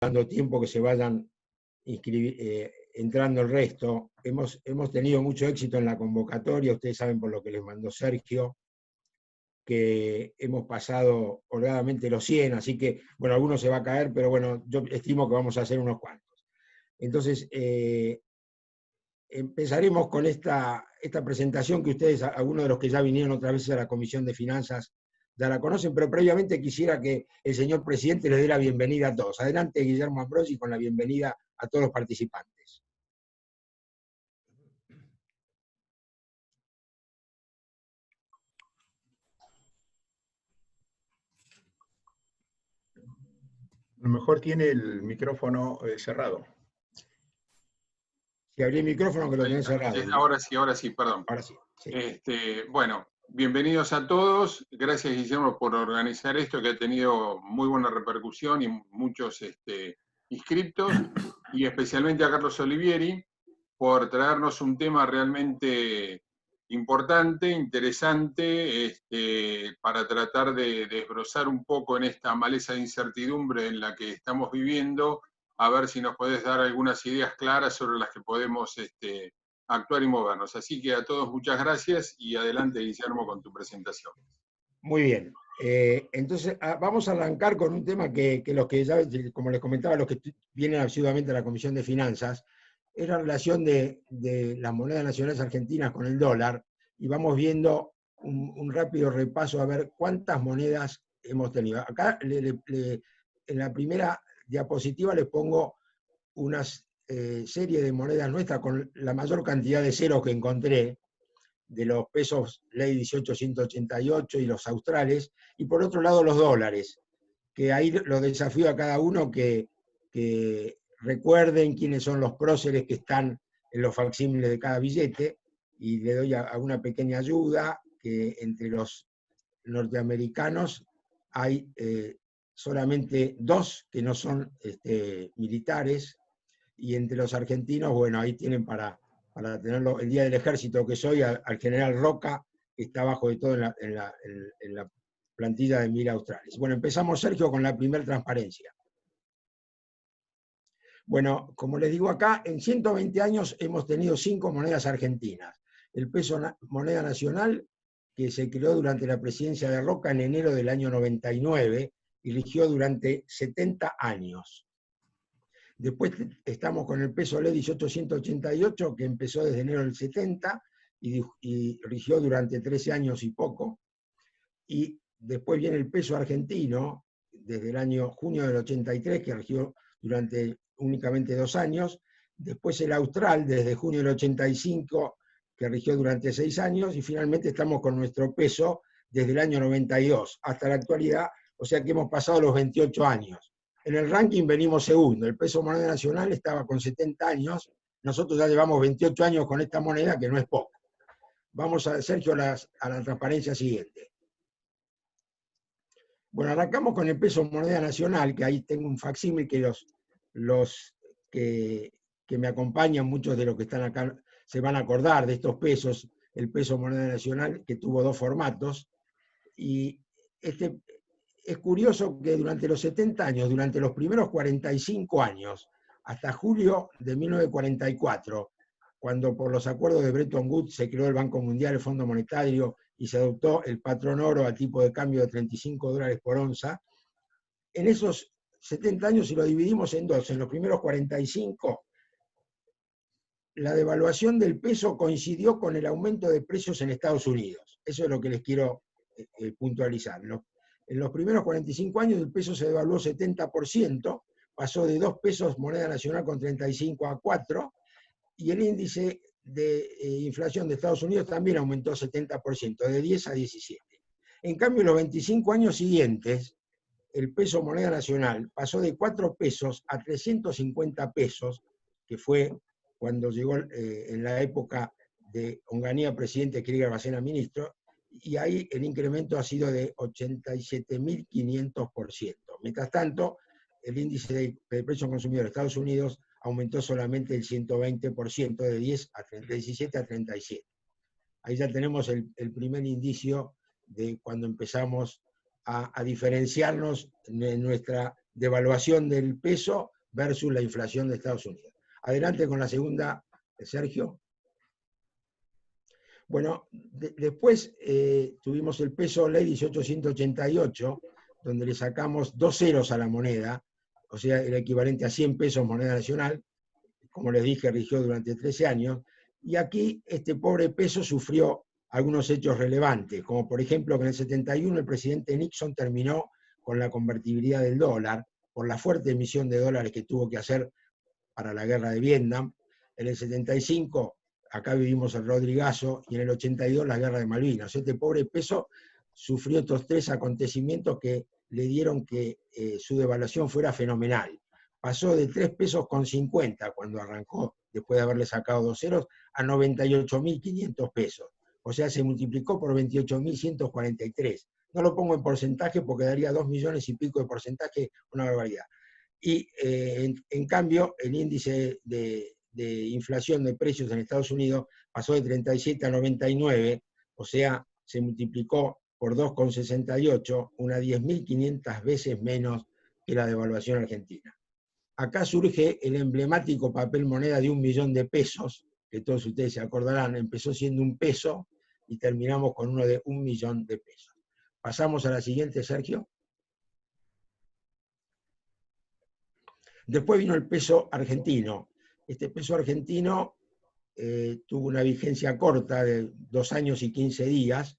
dando tiempo que se vayan entrando el resto. Hemos tenido mucho éxito en la convocatoria, ustedes saben por lo que les mandó Sergio, que hemos pasado holgadamente los 100, así que, bueno, algunos se va a caer, pero bueno, yo estimo que vamos a hacer unos cuantos. Entonces, empezaremos con esta presentación que ustedes, algunos de los que ya vinieron otra vez a la Comisión de Finanzas, ya la conocen, pero previamente quisiera que el señor presidente les dé la bienvenida a todos. Adelante, Guillermo Ambrosi, con la bienvenida a todos los participantes. A lo mejor tiene el micrófono cerrado. Si abrí el micrófono, que lo tenés cerrado. Ahora sí, perdón. Ahora sí. Sí. Bueno, bienvenidos a todos. Gracias, Guillermo, por organizar esto, que ha tenido muy buena repercusión y muchos inscriptos, y especialmente a Carlos Olivieri por traernos un tema realmente importante, interesante, para tratar de desbrozar un poco en esta maleza de incertidumbre en la que estamos viviendo, a ver si nos podés dar algunas ideas claras sobre las que podemos actuar y movernos. Así que a todos muchas gracias y adelante, Guillermo, con tu presentación. Muy bien. Entonces, vamos a arrancar con un tema que los que ya, como les comentaba, los que vienen asiduamente a la Comisión de Finanzas, es la relación de las monedas nacionales argentinas con el dólar, y vamos viendo un rápido repaso a ver cuántas monedas hemos tenido. Acá, en la primera diapositiva, les pongo una serie de monedas nuestras con la mayor cantidad de ceros que encontré, de los pesos ley 1888 y los australes, y por otro lado los dólares, que ahí los desafío a cada uno que recuerden quiénes son los próceres que están en los facsímiles de cada billete, y le doy a una pequeña ayuda, que entre los norteamericanos hay solamente 2 que no son militares, y entre los argentinos, bueno, ahí tienen para tenerlo, el Día del Ejército que soy, al general Roca, que está abajo de todo en la plantilla de 1000 australes. Bueno, empezamos, Sergio, con la primera transparencia. Bueno, como les digo acá, en 120 años hemos tenido 5 monedas argentinas. El peso moneda nacional, que se creó durante la presidencia de Roca en enero del año 99, y rigió durante 70 años. Después estamos con el peso ley 1888, que empezó desde enero del 70 y rigió durante 13 años y poco. Y después viene el peso argentino, desde el año junio del 83, que rigió durante únicamente 2 años. Después el austral, desde junio del 85, que rigió durante 6 años. Y finalmente estamos con nuestro peso desde el año 92 hasta la actualidad, o sea que hemos pasado los 28 años. En el ranking venimos segundo, el peso moneda nacional estaba con 70 años, nosotros ya llevamos 28 años con esta moneda, que no es poco. Vamos, Sergio, a la transparencia siguiente. Bueno, arrancamos con el peso moneda nacional, que ahí tengo un facsímil que los que me acompañan, muchos de los que están acá, se van a acordar de estos pesos, el peso moneda nacional, que tuvo 2 formatos, y es curioso que durante los 70 años, durante los primeros 45 años, hasta julio de 1944, cuando por los acuerdos de Bretton Woods se creó el Banco Mundial, el Fondo Monetario, y se adoptó el patrón oro a tipo de cambio de 35 dólares por onza, en esos 70 años, si lo dividimos en 2, en los primeros 45, la devaluación del peso coincidió con el aumento de precios en Estados Unidos. Eso es lo que les quiero puntualizar. En los primeros 45 años el peso se devaluó 70%, pasó de 2 pesos moneda nacional con 35 a 4, y el índice de inflación de Estados Unidos también aumentó 70%, de 10 a 17. En cambio, en los 25 años siguientes, el peso moneda nacional pasó de 4 pesos a 350 pesos, que fue cuando llegó en la época de Onganía presidente, Krieger Bacena ministro, y ahí el incremento ha sido de 87.500%. Mientras tanto, el índice de precios consumidores de Estados Unidos aumentó solamente el 120%, de 17 a 37. Ahí ya tenemos el primer indicio de cuando empezamos a diferenciarnos en nuestra devaluación del peso versus la inflación de Estados Unidos. Adelante con la segunda, Sergio. Bueno, después tuvimos el peso ley 1888, donde le sacamos 2 ceros a la moneda, o sea, el equivalente a 100 pesos moneda nacional, como les dije, rigió durante 13 años, y aquí este pobre peso sufrió algunos hechos relevantes, como por ejemplo que en el 71 el presidente Nixon terminó con la convertibilidad del dólar, por la fuerte emisión de dólares que tuvo que hacer para la guerra de Vietnam. En el 75, acá vivimos el Rodrigazo, y en el 82 la guerra de Malvinas. Este pobre peso sufrió estos 3 acontecimientos que le dieron que su devaluación fuera fenomenal. Pasó de 3 pesos con 50 cuando arrancó, después de haberle sacado 2 ceros, a 98.500 pesos. O sea, se multiplicó por 28.143. No lo pongo en porcentaje porque daría 2 millones y pico de porcentaje, una barbaridad. Y en cambio, el índice de inflación de precios en Estados Unidos pasó de 37 a 99, o sea, se multiplicó por 2,68, unas 10.500 veces menos que la devaluación argentina. Acá surge el emblemático papel moneda de 1 millón de pesos, que todos ustedes se acordarán, empezó siendo 1 peso y terminamos con uno de 1 millón de pesos. Pasamos a la siguiente, Sergio. Después vino el peso argentino. Este peso argentino tuvo una vigencia corta de 2 años y 15 días,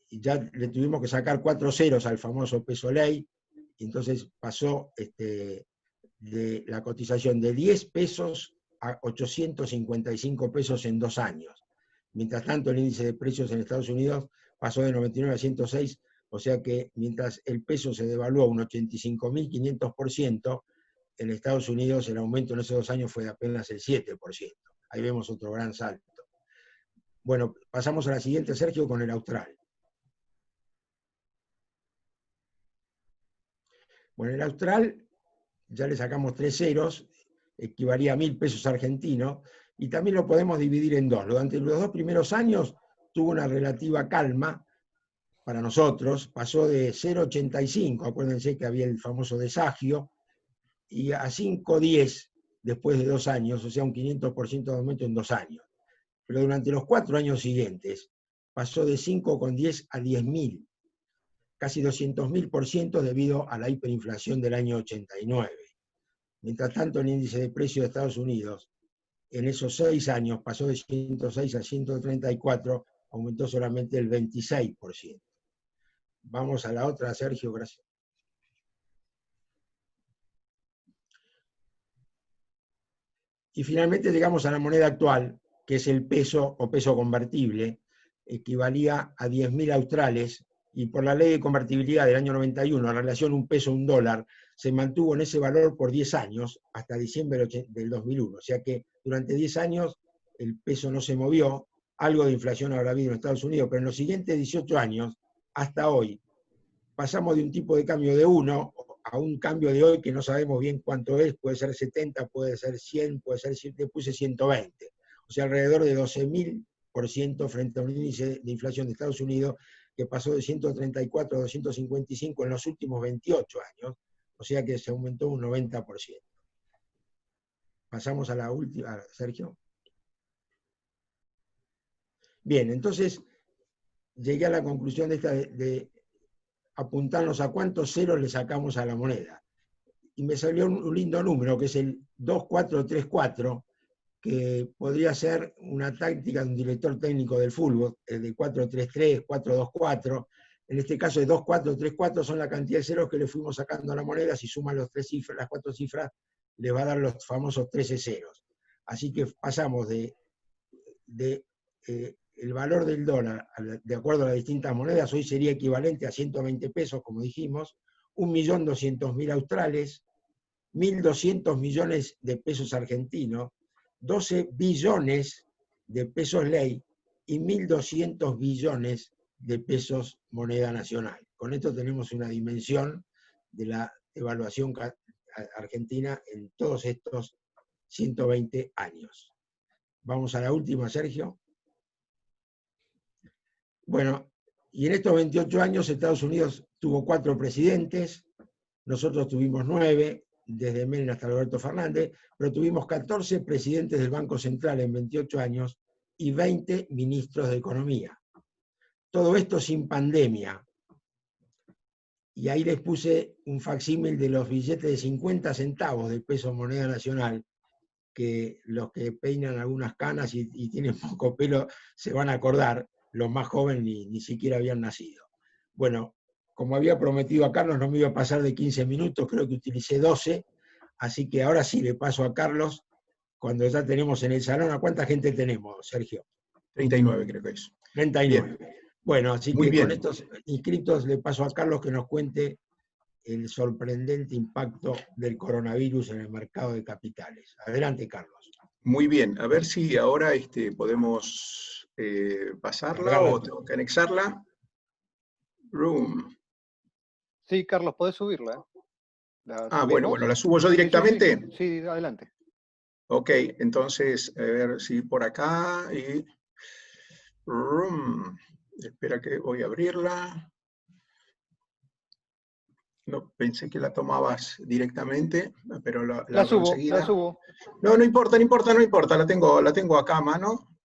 y ya le tuvimos que sacar 4 ceros al famoso peso ley, y entonces pasó de la cotización de 10 pesos a 855 pesos en 2 años. Mientras tanto, el índice de precios en Estados Unidos pasó de 99 a 106, o sea que mientras el peso se devaluó un 85.500%, en Estados Unidos el aumento en esos 2 años fue de apenas el 7%. Ahí vemos otro gran salto. Bueno, pasamos a la siguiente, Sergio, con el austral. Bueno, el austral ya le sacamos 3 ceros, equivalía a 1.000 pesos argentinos, y también lo podemos dividir en 2. Durante los 2 primeros años tuvo una relativa calma para nosotros, pasó de 0,85, acuérdense que había el famoso desagio, y a 5,10 después de 2 años, o sea, un 500% de aumento en 2 años. Pero durante los 4 años siguientes pasó de 5,10 a 10.000, casi 200.000% debido a la hiperinflación del año 89. Mientras tanto, el índice de precios de Estados Unidos en esos 6 años pasó de 106 a 134, aumentó solamente el 26%. Vamos a la otra, Sergio, gracias. Y finalmente llegamos a la moneda actual, que es el peso o peso convertible, equivalía a 10.000 australes, y por la ley de convertibilidad del año 91, la relación un peso a un dólar, se mantuvo en ese valor por 10 años, hasta diciembre del 2001. O sea que durante 10 años el peso no se movió, algo de inflación habrá habido en Estados Unidos, pero en los siguientes 18 años, hasta hoy, pasamos de un tipo de cambio de 1 a un cambio de hoy que no sabemos bien cuánto es, puede ser 70, puede ser 100, puede ser, le puse 120. O sea, alrededor de 12.000% frente a un índice de inflación de Estados Unidos que pasó de 134 a 255 en los últimos 28 años, o sea que se aumentó un 90%. Pasamos a la última, Sergio. Bien, entonces llegué a la conclusión de apuntarnos a cuántos ceros le sacamos a la moneda. Y me salió un lindo número, que es el 2434, que podría ser una táctica de un director técnico del fútbol, el de 433, 424. En este caso, de 2434 son la cantidad de ceros que le fuimos sacando a la moneda. Si suman las 4 cifras, le va a dar los famosos 13 ceros. Así que pasamos el valor del dólar, de acuerdo a las distintas monedas, hoy sería equivalente a 120 pesos, como dijimos, 1.200.000 australes, 1.200 millones de pesos argentinos, 12 billones de pesos ley y 1.200 billones de pesos moneda nacional. Con esto tenemos una dimensión de la evaluación argentina en todos estos 120 años. Vamos a la última, Sergio. Bueno, y en estos 28 años Estados Unidos tuvo 4 presidentes, nosotros tuvimos 9, desde Menem hasta Alberto Fernández, pero tuvimos 14 presidentes del Banco Central en 28 años y 20 ministros de Economía. Todo esto sin pandemia. Y ahí les puse un facsímil de los billetes de 50 centavos del peso moneda nacional, que los que peinan algunas canas y tienen poco pelo se van a acordar, los más jóvenes ni siquiera habían nacido. Bueno, como había prometido a Carlos, no me iba a pasar de 15 minutos, creo que utilicé 12, así que ahora sí le paso a Carlos, cuando ya tenemos en el salón, ¿a cuánta gente tenemos, Sergio? 39 creo que es. 39. Bien. Bueno, así Muy que bien. con estos inscritos le paso a Carlos que nos cuente el sorprendente impacto del coronavirus en el mercado de capitales. Adelante, Carlos. Muy bien, a ver si ahora podemos pasarla Cargarla o tengo que anexarla. Room. Sí, Carlos, podés subirla. Bueno, ¿la subo yo directamente? Sí, adelante. Ok, entonces, a ver si por acá y... Room. Espera que voy a abrirla. No, pensé que la tomabas directamente, pero la subo, enseguida. la subo. No importa, la tengo acá a mano.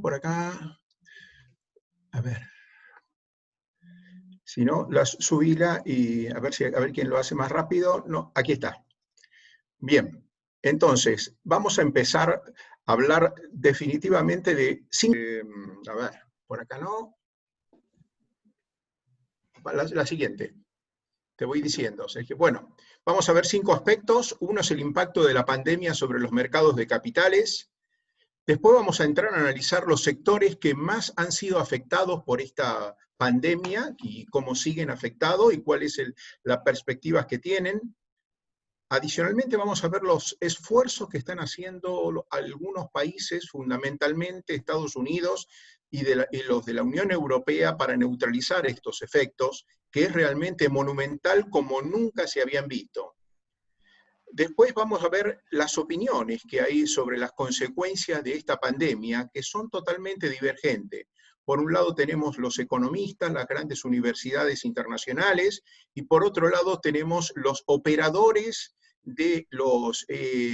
Por acá. A ver. Si no, subíla y a ver quién lo hace más rápido. No, aquí está. Bien. Entonces, vamos a empezar a hablar definitivamente de... a ver, por acá no. La siguiente. Te voy diciendo, Sergio. Bueno, vamos a ver 5 aspectos. Uno es el impacto de la pandemia sobre los mercados de capitales. Después vamos a entrar a analizar los sectores que más han sido afectados por esta pandemia y cómo siguen afectados y cuáles las perspectivas que tienen. Adicionalmente vamos a ver los esfuerzos que están haciendo algunos países, fundamentalmente Estados Unidos y los de la Unión Europea, para neutralizar estos efectos, que es realmente monumental como nunca se habían visto. Después vamos a ver las opiniones que hay sobre las consecuencias de esta pandemia, que son totalmente divergentes. Por un lado tenemos los economistas, las grandes universidades internacionales, y por otro lado tenemos los operadores de los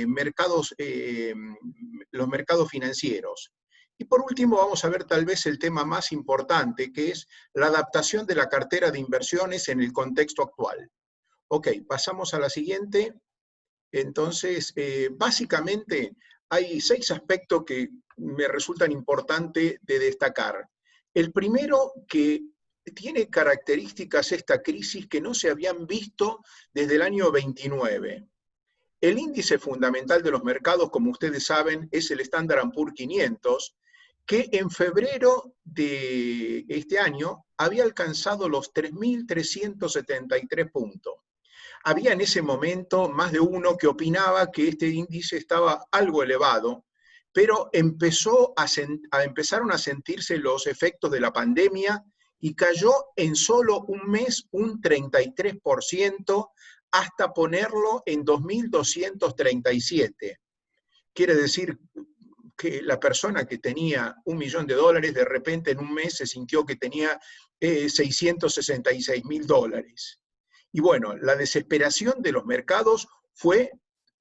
mercados financieros. Y por último vamos a ver tal vez el tema más importante, que es la adaptación de la cartera de inversiones en el contexto actual. Ok, pasamos a la siguiente. Entonces, básicamente hay 6 aspectos que me resultan importantes de destacar. El primero, que tiene características esta crisis que no se habían visto desde el año 29. El índice fundamental de los mercados, como ustedes saben, es el Standard & Poor's 500, que en febrero de este año había alcanzado los 3.373 puntos. Había en ese momento más de uno que opinaba que este índice estaba algo elevado, pero empezaron a sentirse los efectos de la pandemia y cayó en solo un mes un 33%, hasta ponerlo en 2.237. Quiere decir que la persona que tenía $1 millón de repente en un mes se sintió que tenía $666.000. Y bueno, la desesperación de los mercados fue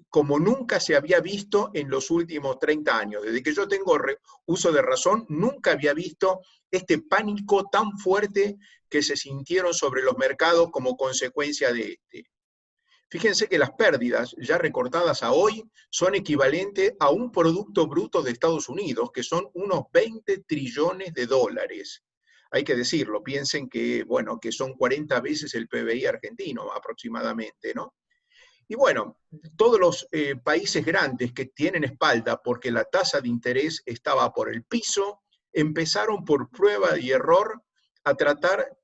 como nunca se había visto en los últimos 30 años. Desde que yo tengo uso de razón, nunca había visto este pánico tan fuerte que se sintieron sobre los mercados como consecuencia de este. Fíjense que las pérdidas ya recortadas a hoy son equivalentes a un Producto Bruto de Estados Unidos, que son unos 20 trillones de dólares. Hay que decirlo, piensen que, bueno, que son 40 veces el PBI argentino aproximadamente, ¿no? Y bueno, todos los países grandes que tienen espalda porque la tasa de interés estaba por el piso, empezaron por prueba y error a tratar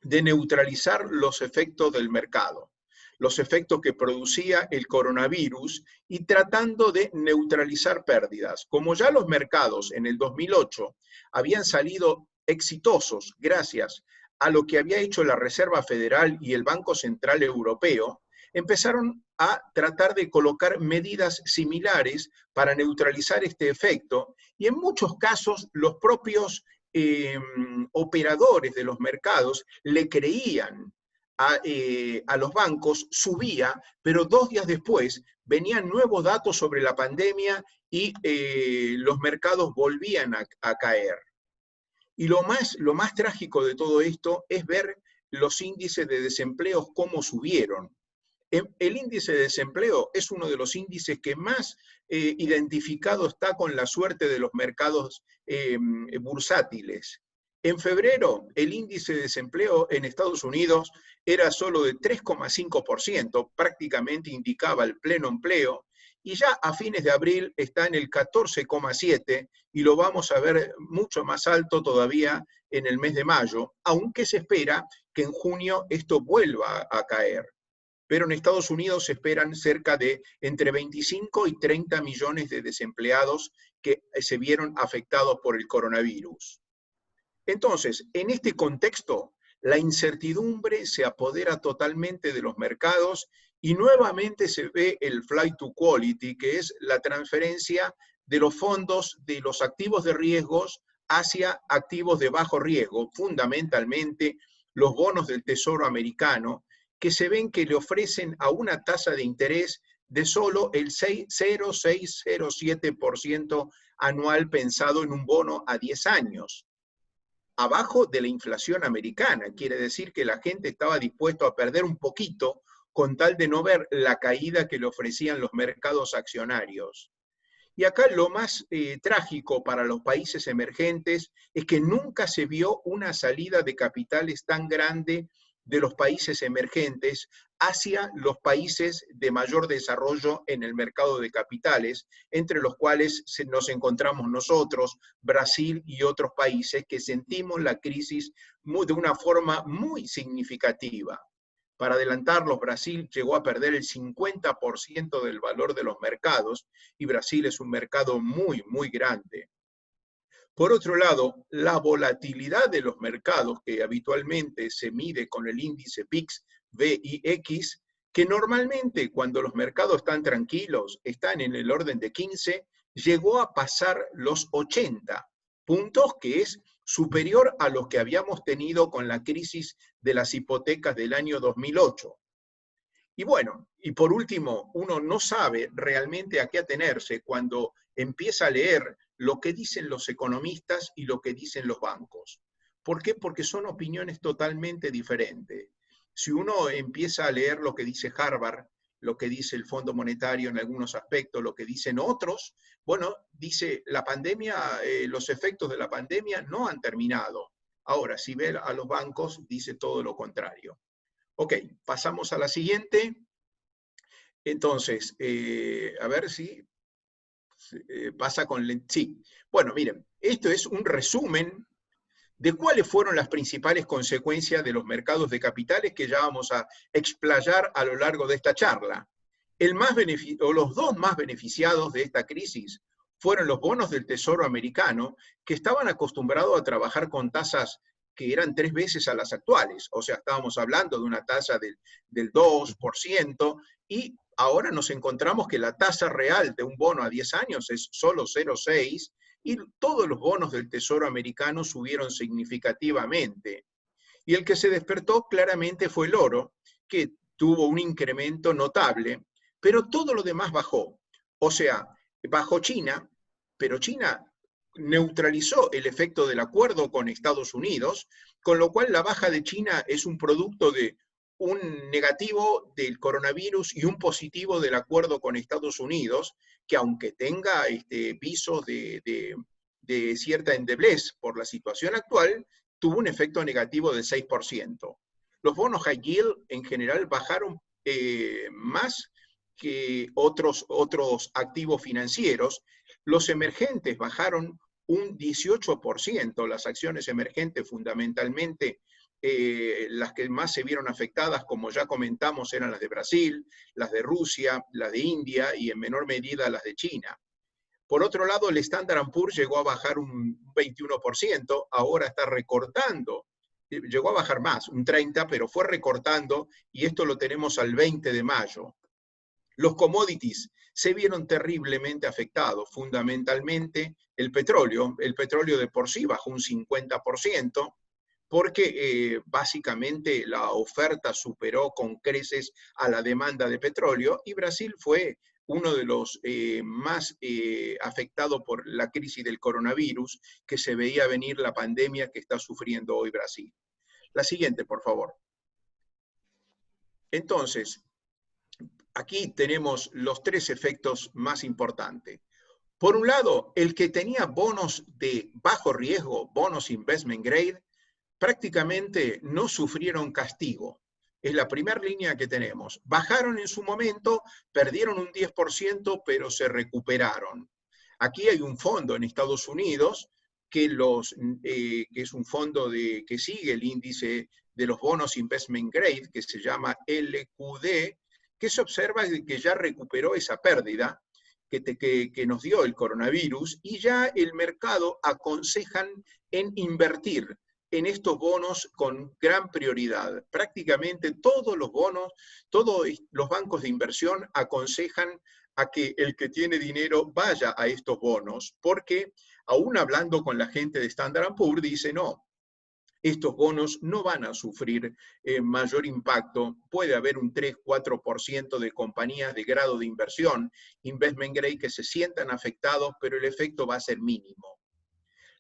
de neutralizar los efectos del mercado, los efectos que producía el coronavirus, y tratando de neutralizar pérdidas. Como ya los mercados en el 2008 habían salido exitosos gracias a lo que había hecho la Reserva Federal y el Banco Central Europeo, empezaron a tratar de colocar medidas similares para neutralizar este efecto, y en muchos casos los propios operadores de los mercados le creían a los bancos subía, pero 2 días después venían nuevos datos sobre la pandemia y los mercados volvían a caer. Y lo más trágico de todo esto es ver los índices de desempleo cómo subieron. El índice de desempleo es uno de los índices que más identificado está con la suerte de los mercados bursátiles. En febrero, el índice de desempleo en Estados Unidos era solo de 3,5%, prácticamente indicaba el pleno empleo, y ya a fines de abril está en el 14,7%, y lo vamos a ver mucho más alto todavía en el mes de mayo, aunque se espera que en junio esto vuelva a caer. Pero en Estados Unidos se esperan cerca de entre 25 y 30 millones de desempleados que se vieron afectados por el coronavirus. Entonces, en este contexto, la incertidumbre se apodera totalmente de los mercados y nuevamente se ve el flight to quality, que es la transferencia de los fondos de los activos de riesgos hacia activos de bajo riesgo, fundamentalmente los bonos del Tesoro americano, que se ven que le ofrecen a una tasa de interés de solo el 0,607% anual pensado en un bono a 10 años. Abajo de la inflación americana, quiere decir que la gente estaba dispuesta a perder un poquito con tal de no ver la caída que le ofrecían los mercados accionarios. Y acá lo más trágico para los países emergentes es que nunca se vio una salida de capitales tan grande de los países emergentes hacia los países de mayor desarrollo en el mercado de capitales, entre los cuales nos encontramos nosotros, Brasil y otros países que sentimos la crisis de una forma muy significativa. Para adelantarlos, Brasil llegó a perder el 50% del valor de los mercados, y Brasil es un mercado muy, muy grande. Por otro lado, la volatilidad de los mercados, que habitualmente se mide con el índice VIX, que normalmente cuando los mercados están tranquilos, están en el orden de 15, llegó a pasar los 80 puntos, que es superior a los que habíamos tenido con la crisis de las hipotecas del año 2008. Y bueno, y por último, uno no sabe realmente a qué atenerse cuando empieza a leer lo que dicen los economistas y lo que dicen los bancos. ¿Por qué? Porque son opiniones totalmente diferentes. Si uno empieza a leer lo que dice Harvard, lo que dice el Fondo Monetario en algunos aspectos, lo que dicen otros, bueno, dice la pandemia, los efectos de la pandemia no han terminado. Ahora, si ve a los bancos, dice todo lo contrario. Ok, pasamos a la siguiente. Entonces, a ver si pasa con... Sí, bueno, miren, esto es un resumen de cuáles fueron las principales consecuencias de los mercados de capitales que ya vamos a explayar a lo largo de esta charla. Los dos más beneficiados de esta crisis fueron los bonos del Tesoro americano, que estaban acostumbrados a trabajar con tasas que eran 3 veces a las actuales. O sea, estábamos hablando de una tasa del 2%, y ahora nos encontramos que la tasa real de un bono a 10 años es solo 0,6%, y todos los bonos del Tesoro americano subieron significativamente. Y el que se despertó claramente fue el oro, que tuvo un incremento notable, pero todo lo demás bajó. O sea, bajó China, pero China neutralizó el efecto del acuerdo con Estados Unidos, con lo cual la baja de China es un producto de un negativo del coronavirus y un positivo del acuerdo con Estados Unidos, que aunque tenga visos de cierta endeblez por la situación actual, tuvo un efecto negativo del 6%. Los bonos high yield en general bajaron más que otros activos financieros. Los emergentes bajaron un 18%, las acciones emergentes fundamentalmente, las que más se vieron afectadas, como ya comentamos, eran las de Brasil, las de Rusia, las de India y en menor medida las de China. Por otro lado, el Standard & Poor's llegó a bajar un 21%, ahora está recortando, llegó a bajar más, un 30%, pero fue recortando, y esto lo tenemos al 20 de mayo. Los commodities se vieron terriblemente afectados, fundamentalmente el petróleo de por sí bajó un 50%, porque básicamente la oferta superó con creces a la demanda de petróleo y Brasil fue uno de los más afectados por la crisis del coronavirus, que se veía venir la pandemia que está sufriendo hoy Brasil. La siguiente, por favor. Entonces, aquí tenemos los tres efectos más importantes. Por un lado, el que tenía bonos de bajo riesgo, bonos investment grade, prácticamente no sufrieron castigo. Es la primera línea que tenemos. Bajaron en su momento, perdieron un 10%, pero se recuperaron. Aquí hay un fondo en Estados Unidos que es un fondo que sigue el índice de los bonos investment grade, que se llama LQD, que se observa que ya recuperó esa pérdida que nos dio el coronavirus, y ya el mercado aconsejan en invertir en estos bonos con gran prioridad. Prácticamente todos los bonos, todos los bancos de inversión aconsejan a que el que tiene dinero vaya a estos bonos, porque aún hablando con la gente de Standard & Poor's, dice no, estos bonos no van a sufrir mayor impacto. Puede haber un 3-4% de compañías de grado de inversión, investment grade, que se sientan afectados, pero el efecto va a ser mínimo.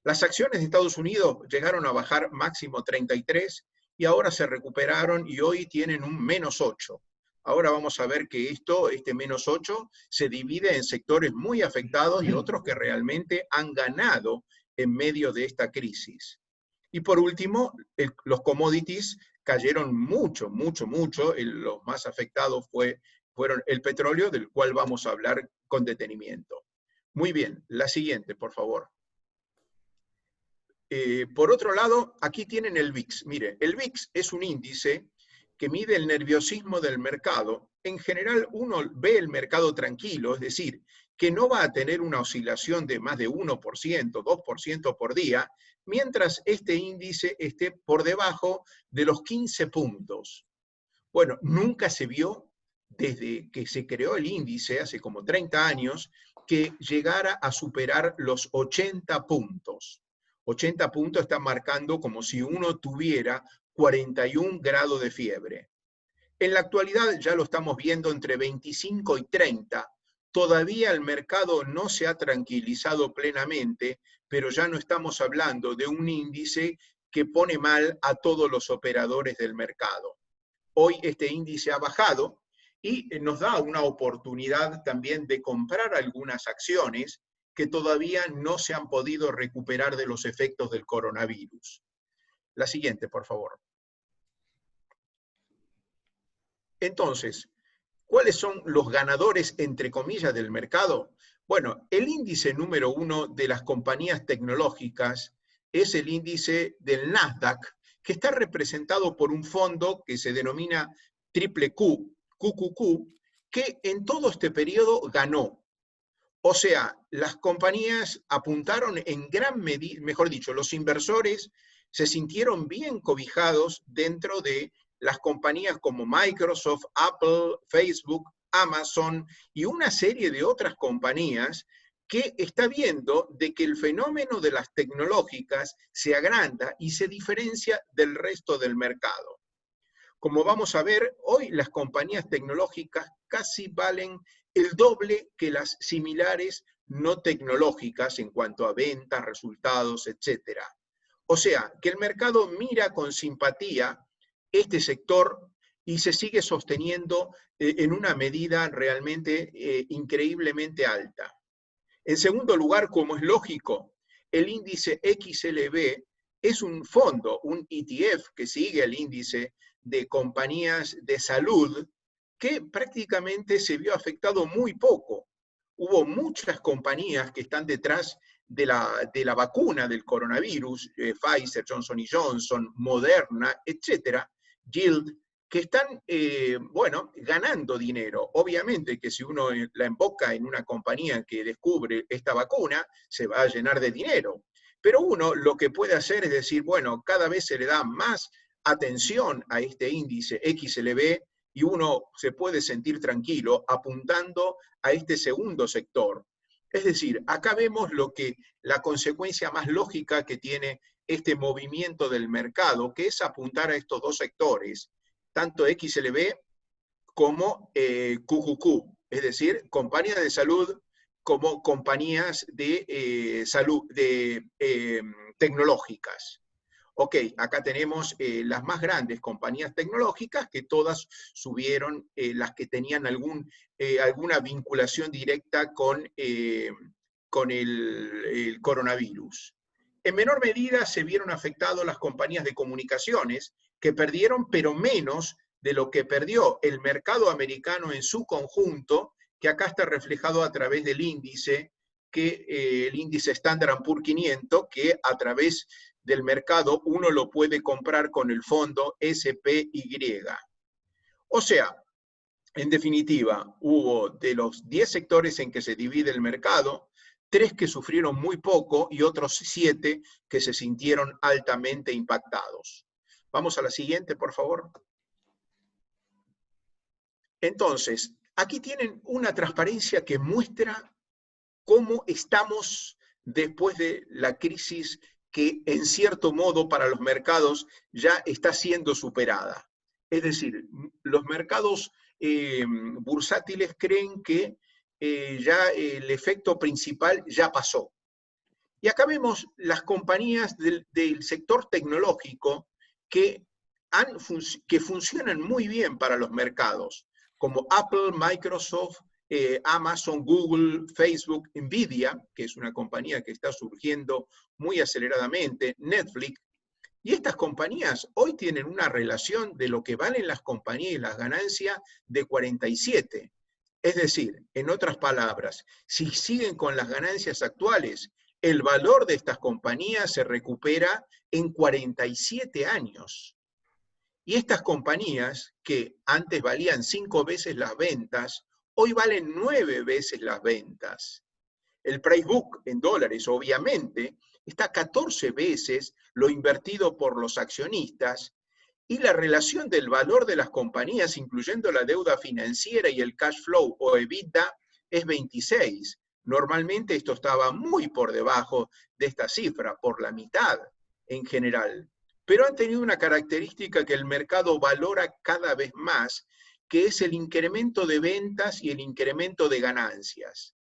Las acciones de Estados Unidos llegaron a bajar máximo 33 y ahora se recuperaron y hoy tienen un -8. Ahora vamos a ver que este -8 se divide en sectores muy afectados y otros que realmente han ganado en medio de esta crisis. Y por último, los commodities cayeron mucho. Los más afectados fueron el petróleo, del cual vamos a hablar con detenimiento. Muy bien, la siguiente, por favor. Por otro lado, aquí tienen el VIX. Mire, el VIX es un índice que mide el nerviosismo del mercado. En general, uno ve el mercado tranquilo, es decir, que no va a tener una oscilación de más de 1%, 2% por día, mientras este índice esté por debajo de los 15 puntos. Bueno, nunca se vio desde que se creó el índice, hace como 30 años, que llegara a superar los 80 puntos. 80 puntos está marcando como si uno tuviera 41 grados de fiebre. En la actualidad ya lo estamos viendo entre 25 y 30. Todavía el mercado no se ha tranquilizado plenamente, pero ya no estamos hablando de un índice que pone mal a todos los operadores del mercado. Hoy este índice ha bajado y nos da una oportunidad también de comprar algunas acciones que todavía no se han podido recuperar de los efectos del coronavirus. La siguiente, por favor. Entonces, ¿cuáles son los ganadores, entre comillas, del mercado? Bueno, el índice número 1 de las compañías tecnológicas es el índice del Nasdaq, que está representado por un fondo que se denomina QQQ, que en todo este periodo ganó. O sea, las compañías apuntaron en gran medida, mejor dicho, los inversores se sintieron bien cobijados dentro de las compañías como Microsoft, Apple, Facebook, Amazon y una serie de otras compañías que está viendo de que el fenómeno de las tecnológicas se agranda y se diferencia del resto del mercado. Como vamos a ver, hoy las compañías tecnológicas casi valen el doble que las similares no tecnológicas en cuanto a ventas, resultados, etc. O sea, que el mercado mira con simpatía este sector y se sigue sosteniendo en una medida realmente increíblemente alta. En segundo lugar, como es lógico, el índice XLB es un fondo, un ETF que sigue el índice de compañías de salud que prácticamente se vio afectado muy poco. Hubo muchas compañías que están detrás de la vacuna del coronavirus, Pfizer, Johnson & Johnson, Moderna, etcétera, Gilead, que están, ganando dinero. Obviamente que si uno la emboca en una compañía que descubre esta vacuna, se va a llenar de dinero. Pero uno lo que puede hacer es decir, bueno, cada vez se le da más atención a este índice XLB y uno se puede sentir tranquilo apuntando a este segundo sector. Es decir, acá vemos la consecuencia más lógica que tiene este movimiento del mercado, que es apuntar a estos dos sectores, tanto XLB como QQQ, es decir, compañías de salud como compañías de salud tecnológicas. Ok, acá tenemos las más grandes compañías tecnológicas que todas subieron, las que tenían alguna vinculación directa con el coronavirus. En menor medida se vieron afectadas las compañías de comunicaciones, que perdieron, pero menos de lo que perdió el mercado americano en su conjunto, que acá está reflejado a través del índice, el índice Standard & Poor's 500, que a través del mercado uno lo puede comprar con el fondo SPY. O sea, en definitiva, hubo de los 10 sectores en que se divide el mercado, 3 que sufrieron muy poco y otros 7 que se sintieron altamente impactados. Vamos a la siguiente, por favor. Entonces, aquí tienen una transparencia que muestra cómo estamos después de la crisis que en cierto modo para los mercados ya está siendo superada. Es decir, los mercados bursátiles creen que ya el efecto principal ya pasó. Y acá vemos las compañías del sector tecnológico que funcionan muy bien para los mercados, como Apple, Microsoft, Amazon, Google, Facebook, Nvidia, que es una compañía que está surgiendo muy aceleradamente, Netflix. Y estas compañías hoy tienen una relación de lo que valen las compañías y las ganancias de 47. Es decir, en otras palabras, si siguen con las ganancias actuales, el valor de estas compañías se recupera en 47 años. Y estas compañías, que antes valían 5 veces las ventas, hoy valen 9 veces las ventas. El price book en dólares, obviamente, está 14 veces lo invertido por los accionistas, y la relación del valor de las compañías, incluyendo la deuda financiera y el cash flow o EBITDA, es 26. Normalmente esto estaba muy por debajo de esta cifra, por la mitad en general. Pero han tenido una característica que el mercado valora cada vez más, que es el incremento de ventas y el incremento de ganancias.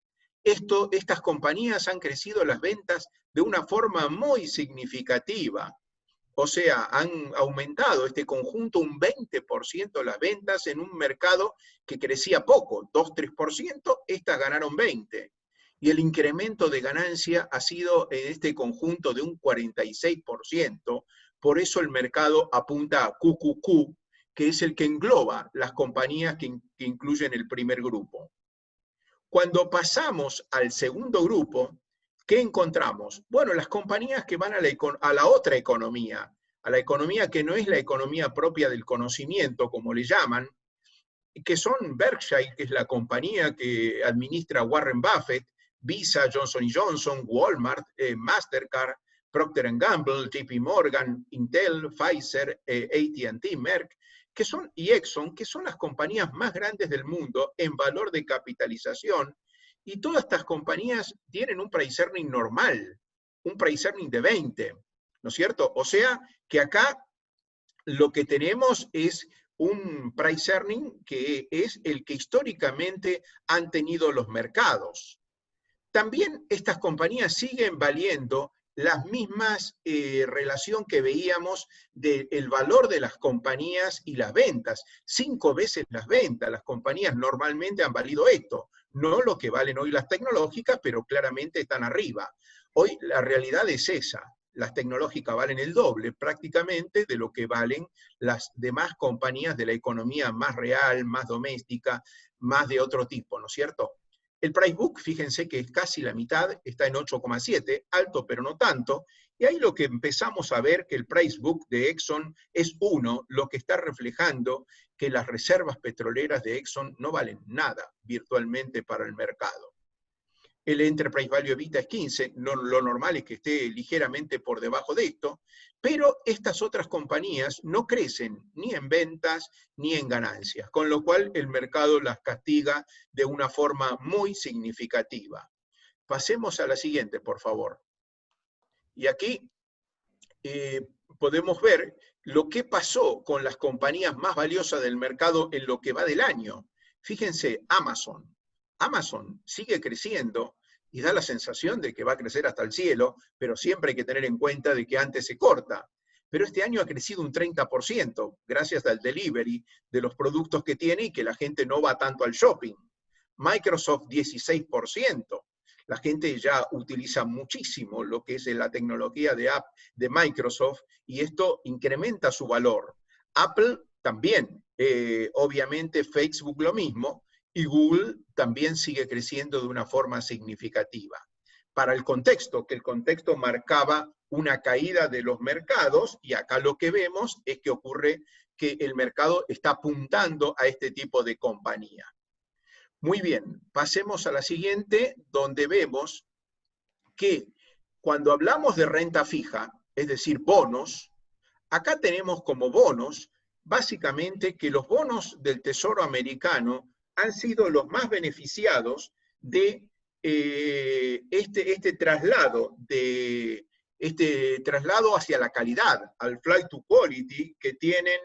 Estas compañías han crecido las ventas de una forma muy significativa. O sea, han aumentado este conjunto un 20% las ventas en un mercado que crecía poco, 2-3%, estas ganaron 20%. Y el incremento de ganancia ha sido en este conjunto de un 46%, por eso el mercado apunta a QQQ, que es el que engloba las compañías que incluyen el primer grupo. Cuando pasamos al segundo grupo, ¿qué encontramos? Bueno, las compañías que van a la otra economía, a la economía que no es la economía propia del conocimiento, como le llaman, que son Berkshire, que es la compañía que administra Warren Buffett, Visa, Johnson & Johnson, Walmart, Mastercard, Procter & Gamble, JP Morgan, Intel, Pfizer, AT&T, Merck, y Exxon, que son las compañías más grandes del mundo en valor de capitalización, y todas estas compañías tienen un price earning normal, un price earning de 20, ¿no es cierto? O sea, que acá lo que tenemos es un price earning que es el que históricamente han tenido los mercados. También estas compañías siguen valiendo las mismas relación que veíamos del valor de las compañías y las ventas. 5 veces las ventas. Las compañías normalmente han valido esto. No lo que valen hoy las tecnológicas, pero claramente están arriba. Hoy la realidad es esa. Las tecnológicas valen el doble prácticamente de lo que valen las demás compañías de la economía más real, más doméstica, más de otro tipo, ¿no es cierto? El price book, fíjense que es casi la mitad, está en 8,7, alto pero no tanto, y ahí lo que empezamos a ver que el price book de Exxon es 1, lo que está reflejando que las reservas petroleras de Exxon no valen nada virtualmente para el mercado. El Enterprise Value EBITDA es 15, lo normal es que esté ligeramente por debajo de esto, pero estas otras compañías no crecen ni en ventas ni en ganancias, con lo cual el mercado las castiga de una forma muy significativa. Pasemos a la siguiente, por favor. Y aquí podemos ver lo que pasó con las compañías más valiosas del mercado en lo que va del año. Fíjense, Amazon. Amazon sigue creciendo y da la sensación de que va a crecer hasta el cielo, pero siempre hay que tener en cuenta de que antes se corta. Pero este año ha crecido un 30%, gracias al delivery de los productos que tiene y que la gente no va tanto al shopping. Microsoft 16%. La gente ya utiliza muchísimo lo que es la tecnología de app de Microsoft y esto incrementa su valor. Apple también, obviamente Facebook lo mismo, y Google también sigue creciendo de una forma significativa. Para el contexto, que el contexto marcaba una caída de los mercados, y acá lo que vemos es que ocurre que el mercado está apuntando a este tipo de compañía. Muy bien, pasemos a la siguiente, donde vemos que cuando hablamos de renta fija, es decir, bonos, acá tenemos como bonos, básicamente, que los bonos del Tesoro americano han sido los más beneficiados de este traslado hacia la calidad, al flight to quality que tienen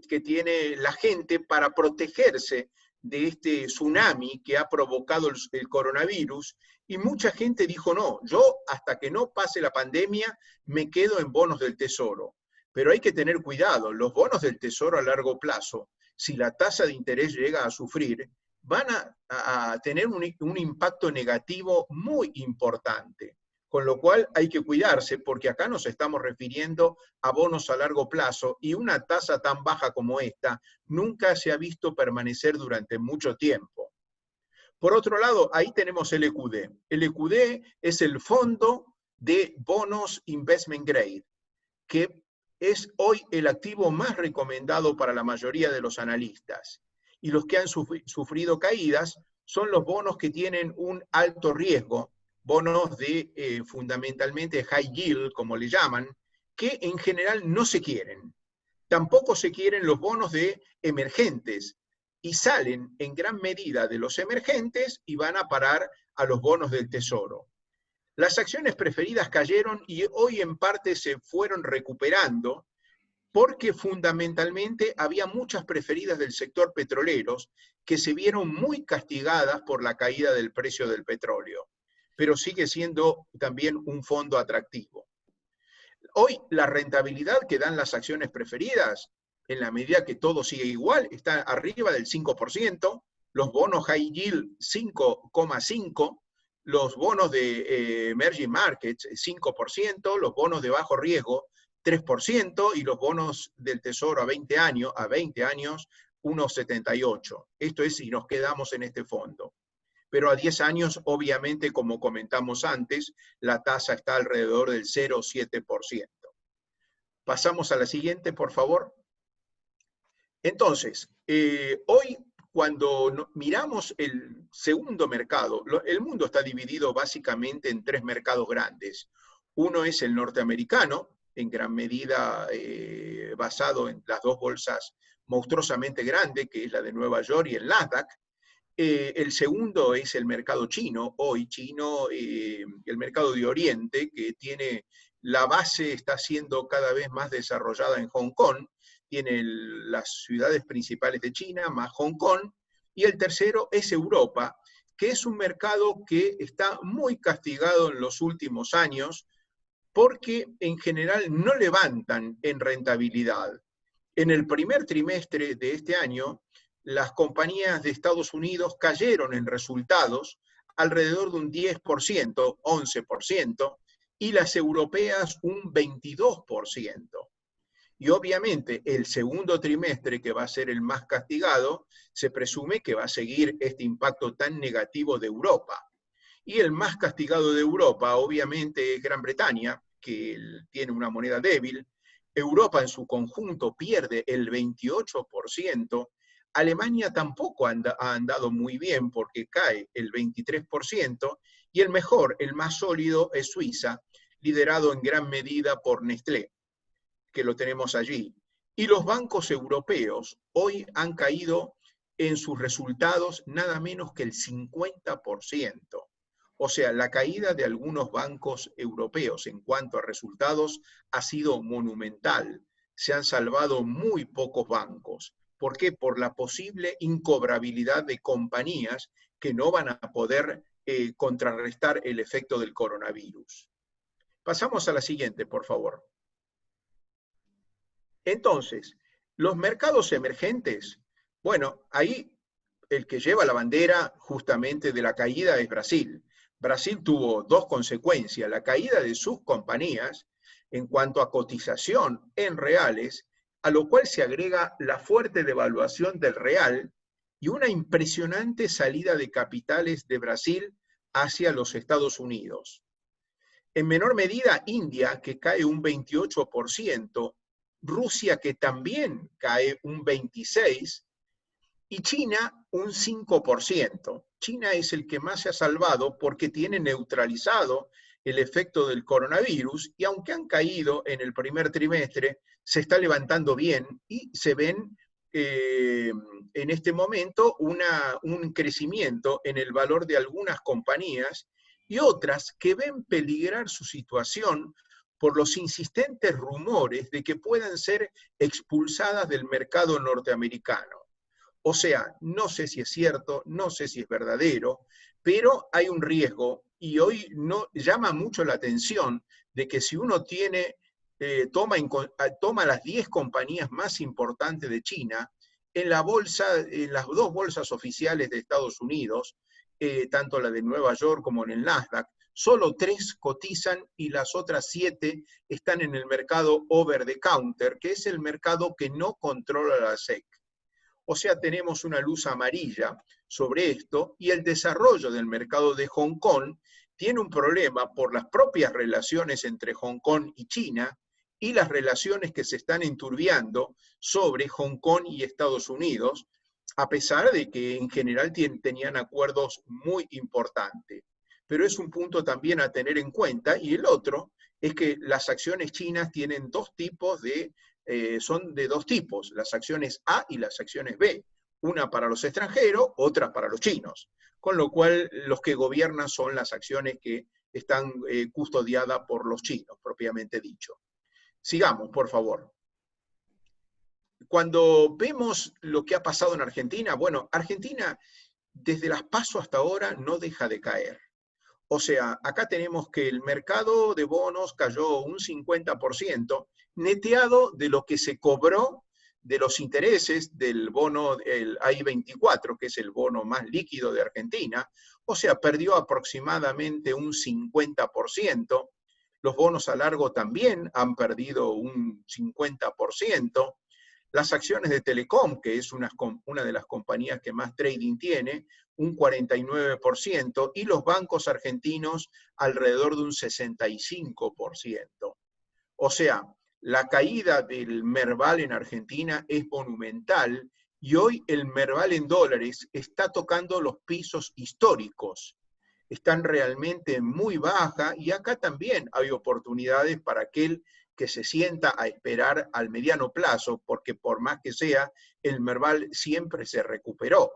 que tiene la gente para protegerse de este tsunami que ha provocado el coronavirus, y mucha gente dijo, no, yo hasta que no pase la pandemia me quedo en bonos del Tesoro. Pero hay que tener cuidado, los bonos del Tesoro a largo plazo, si la tasa de interés llega a sufrir, van a tener un impacto negativo muy importante. Con lo cual hay que cuidarse porque acá nos estamos refiriendo a bonos a largo plazo y una tasa tan baja como esta nunca se ha visto permanecer durante mucho tiempo. Por otro lado, ahí tenemos el EQD. El EQD es el fondo de bonos investment grade, que es hoy el activo más recomendado para la mayoría de los analistas. Y los que han sufrido caídas son los bonos que tienen un alto riesgo, bonos de fundamentalmente high yield, como le llaman, que en general no se quieren. Tampoco se quieren los bonos de emergentes y salen en gran medida de los emergentes y van a parar a los bonos del Tesoro. Las acciones preferidas cayeron y hoy en parte se fueron recuperando porque fundamentalmente había muchas preferidas del sector petroleros que se vieron muy castigadas por la caída del precio del petróleo, pero sigue siendo también un fondo atractivo. Hoy la rentabilidad que dan las acciones preferidas, en la medida que todo sigue igual, está arriba del 5%, los bonos high yield 5,5%, los bonos de emerging markets 5%, los bonos de bajo riesgo 3% y los bonos del Tesoro a 20 años, 1,78%. Esto es si nos quedamos en este fondo. Pero a 10 años, obviamente, como comentamos antes, la tasa está alrededor del 0,7%. Pasamos a la siguiente, por favor. Entonces, hoy cuando miramos el segundo mercado, el mundo está dividido básicamente en tres mercados grandes. Uno es el norteamericano, en gran medida basado en las dos bolsas monstruosamente grandes, que es la de Nueva York y el Nasdaq. El segundo es el mercado chino, hoy chino, el mercado de Oriente, que tiene la base, está siendo cada vez más desarrollada en Hong Kong, tiene las ciudades principales de China, más Hong Kong, y el tercero es Europa, que es un mercado que está muy castigado en los últimos años, porque en general no levantan en rentabilidad. En el primer trimestre de este año, las compañías de Estados Unidos cayeron en resultados alrededor de un 10%, 11%, y las europeas un 22%. Y obviamente el segundo trimestre, que va a ser el más castigado, se presume que va a seguir este impacto tan negativo de Europa. Y el más castigado de Europa, obviamente, es Gran Bretaña, que tiene una moneda débil. Europa en su conjunto pierde el 28%. Alemania tampoco ha andado muy bien porque cae el 23%. Y el mejor, el más sólido, es Suiza, liderado en gran medida por Nestlé, que lo tenemos allí. Y los bancos europeos hoy han caído en sus resultados nada menos que el 50%. O sea, la caída de algunos bancos europeos en cuanto a resultados ha sido monumental. Se han salvado muy pocos bancos. ¿Por qué? Por la posible incobrabilidad de compañías que no van a poder contrarrestar el efecto del coronavirus. Pasamos a la siguiente, por favor. Entonces, los mercados emergentes, bueno, ahí el que lleva la bandera justamente de la caída es Brasil. Brasil tuvo dos consecuencias, la caída de sus compañías en cuanto a cotización en reales, a lo cual se agrega la fuerte devaluación del real y una impresionante salida de capitales de Brasil hacia los Estados Unidos. En menor medida, India, que cae un 28%, Rusia, que también cae un 26%, y China un 5%. China es el que más se ha salvado porque tiene neutralizado el efecto del coronavirus y aunque han caído en el primer trimestre, se está levantando bien y se ven en este momento un crecimiento en el valor de algunas compañías y otras que ven peligrar su situación por los insistentes rumores de que puedan ser expulsadas del mercado norteamericano. O sea, no sé si es cierto, no sé si es verdadero, pero hay un riesgo y hoy no, llama mucho la atención de que si uno toma las 10 compañías más importantes de China, en las dos bolsas oficiales de Estados Unidos, tanto la de Nueva York como en el Nasdaq, solo 3 cotizan y las otras 7 están en el mercado over the counter, que es el mercado que no controla la SEC. O sea, tenemos una luz amarilla sobre esto y el desarrollo del mercado de Hong Kong tiene un problema por las propias relaciones entre Hong Kong y China y las relaciones que se están enturbiando sobre Hong Kong y Estados Unidos, a pesar de que en general tenían acuerdos muy importantes. Pero es un punto también a tener en cuenta, y el otro es que las acciones chinas tienen son de dos tipos, las acciones A y las acciones B, una para los extranjeros, otra para los chinos, con lo cual los que gobiernan son las acciones que están custodiadas por los chinos, propiamente dicho. Sigamos, por favor. Cuando vemos lo que ha pasado en Argentina, bueno, Argentina desde las PASO hasta ahora no deja de caer. O sea, acá tenemos que el mercado de bonos cayó un 50%, neteado de lo que se cobró de los intereses del bono, el AI-24, que es el bono más líquido de Argentina. O sea, perdió aproximadamente un 50%. Los bonos a largo también han perdido un 50%. Las acciones de Telecom, que es una de las compañías que más trading tiene, un 49%, y los bancos argentinos alrededor de un 65%. O sea, la caída del Merval en Argentina es monumental y hoy el Merval en dólares está tocando los pisos históricos. Están realmente muy baja y acá también hay oportunidades para aquel que se sienta a esperar al mediano plazo, porque por más que sea, el Merval siempre se recuperó.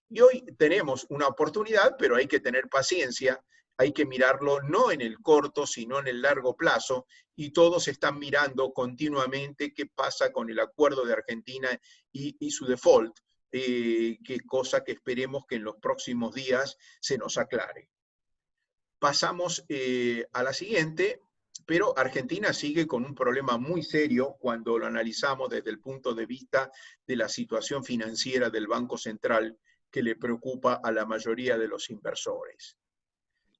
Y hoy tenemos una oportunidad, pero hay que tener paciencia, hay que mirarlo no en el corto, sino en el largo plazo, y todos están mirando continuamente qué pasa con el acuerdo de Argentina y su default, que cosa que esperemos que en los próximos días se nos aclare. Pasamos a la siguiente, pero Argentina sigue con un problema muy serio cuando lo analizamos desde el punto de vista de la situación financiera del Banco Central que le preocupa a la mayoría de los inversores.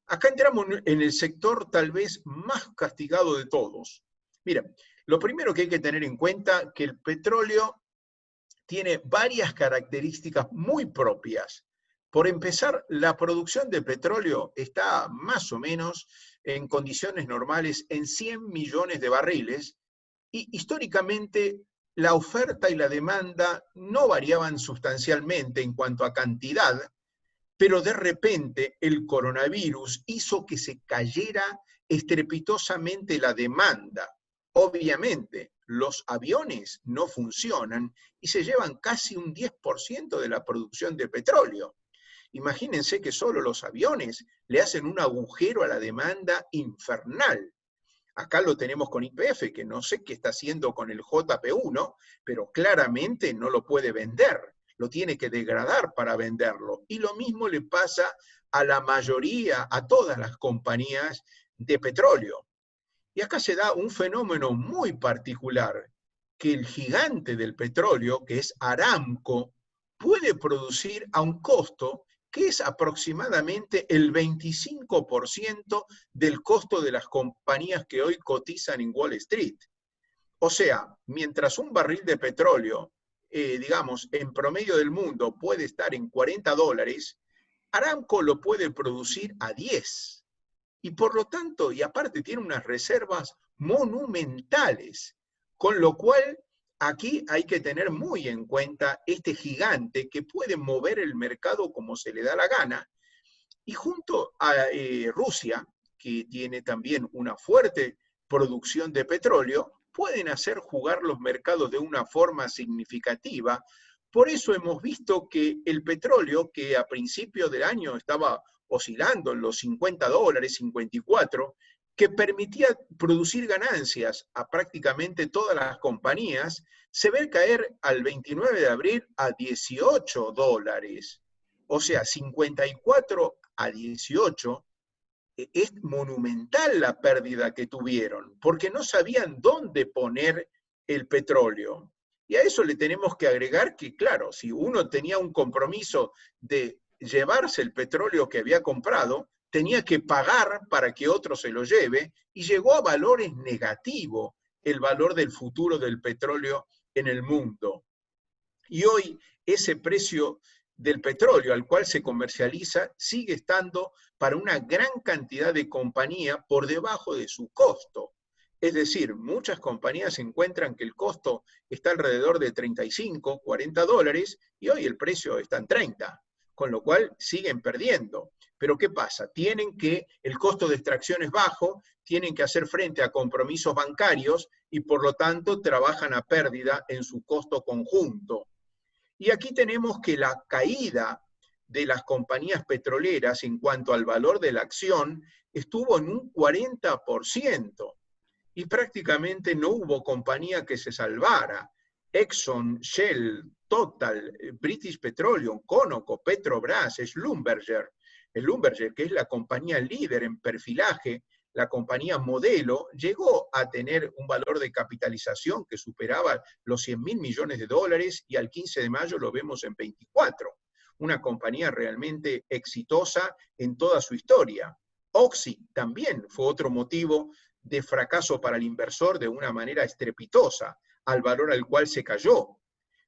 Acá entramos en el sector tal vez más castigado de todos. Mira, lo primero que hay que tener en cuenta es que el petróleo tiene varias características muy propias. Por empezar, la producción de petróleo está más o menos en condiciones normales en 100 millones de barriles y históricamente la oferta y la demanda no variaban sustancialmente en cuanto a cantidad, pero de repente el coronavirus hizo que se cayera estrepitosamente la demanda. Obviamente, los aviones no funcionan y se llevan casi un 10% de la producción de petróleo. imagínense que solo los aviones le hacen un agujero a la demanda infernal. Acá lo tenemos con YPF, que no sé qué está haciendo con el JP1, pero claramente no lo puede vender, lo tiene que degradar para venderlo. Y lo mismo le pasa a la mayoría, a todas las compañías de petróleo. Y acá se da un fenómeno muy particular, que el gigante del petróleo, que es Aramco, puede producir a un costo que es aproximadamente el 25% del costo de las compañías que hoy cotizan en Wall Street. O sea, mientras un barril de petróleo, digamos, en promedio del mundo puede estar en $40, Aramco lo puede producir a 10. Y por lo tanto, y aparte tiene unas reservas monumentales, con lo cual aquí hay que tener muy en cuenta este gigante que puede mover el mercado como se le da la gana, y junto a Rusia, que tiene también una fuerte producción de petróleo, pueden hacer jugar los mercados de una forma significativa. Por eso hemos visto que el petróleo, que a principio del año estaba oscilando en los $50, 54, que permitía producir ganancias a prácticamente todas las compañías, se ve caer al 29 de abril a $18. O sea, 54 a 18, es monumental la pérdida que tuvieron, porque no sabían dónde poner el petróleo. Y a eso le tenemos que agregar que, claro, si uno tenía un compromiso de llevarse el petróleo que había comprado, tenía que pagar para que otro se lo lleve, y llegó a valores negativos el valor del futuro del petróleo en el mundo. Y hoy ese precio del petróleo al cual se comercializa sigue estando para una gran cantidad de compañías por debajo de su costo. Es decir, muchas compañías encuentran que el costo está alrededor de $35, $40 y hoy el precio está en 30, con lo cual siguen perdiendo. Pero ¿qué pasa? El costo de extracción es bajo, tienen que hacer frente a compromisos bancarios y por lo tanto trabajan a pérdida en su costo conjunto. Y aquí tenemos que la caída de las compañías petroleras en cuanto al valor de la acción estuvo en un 40%. Y prácticamente no hubo compañía que se salvara. Exxon, Shell, Total, British Petroleum, Conoco, Petrobras, Schlumberger, que es la compañía líder en perfilaje, la compañía modelo, llegó a tener un valor de capitalización que superaba los 100.000 millones de dólares y al 15 de mayo lo vemos en 24. Una compañía realmente exitosa en toda su historia. Oxy también fue otro motivo de fracaso para el inversor de una manera estrepitosa, al valor al cual se cayó.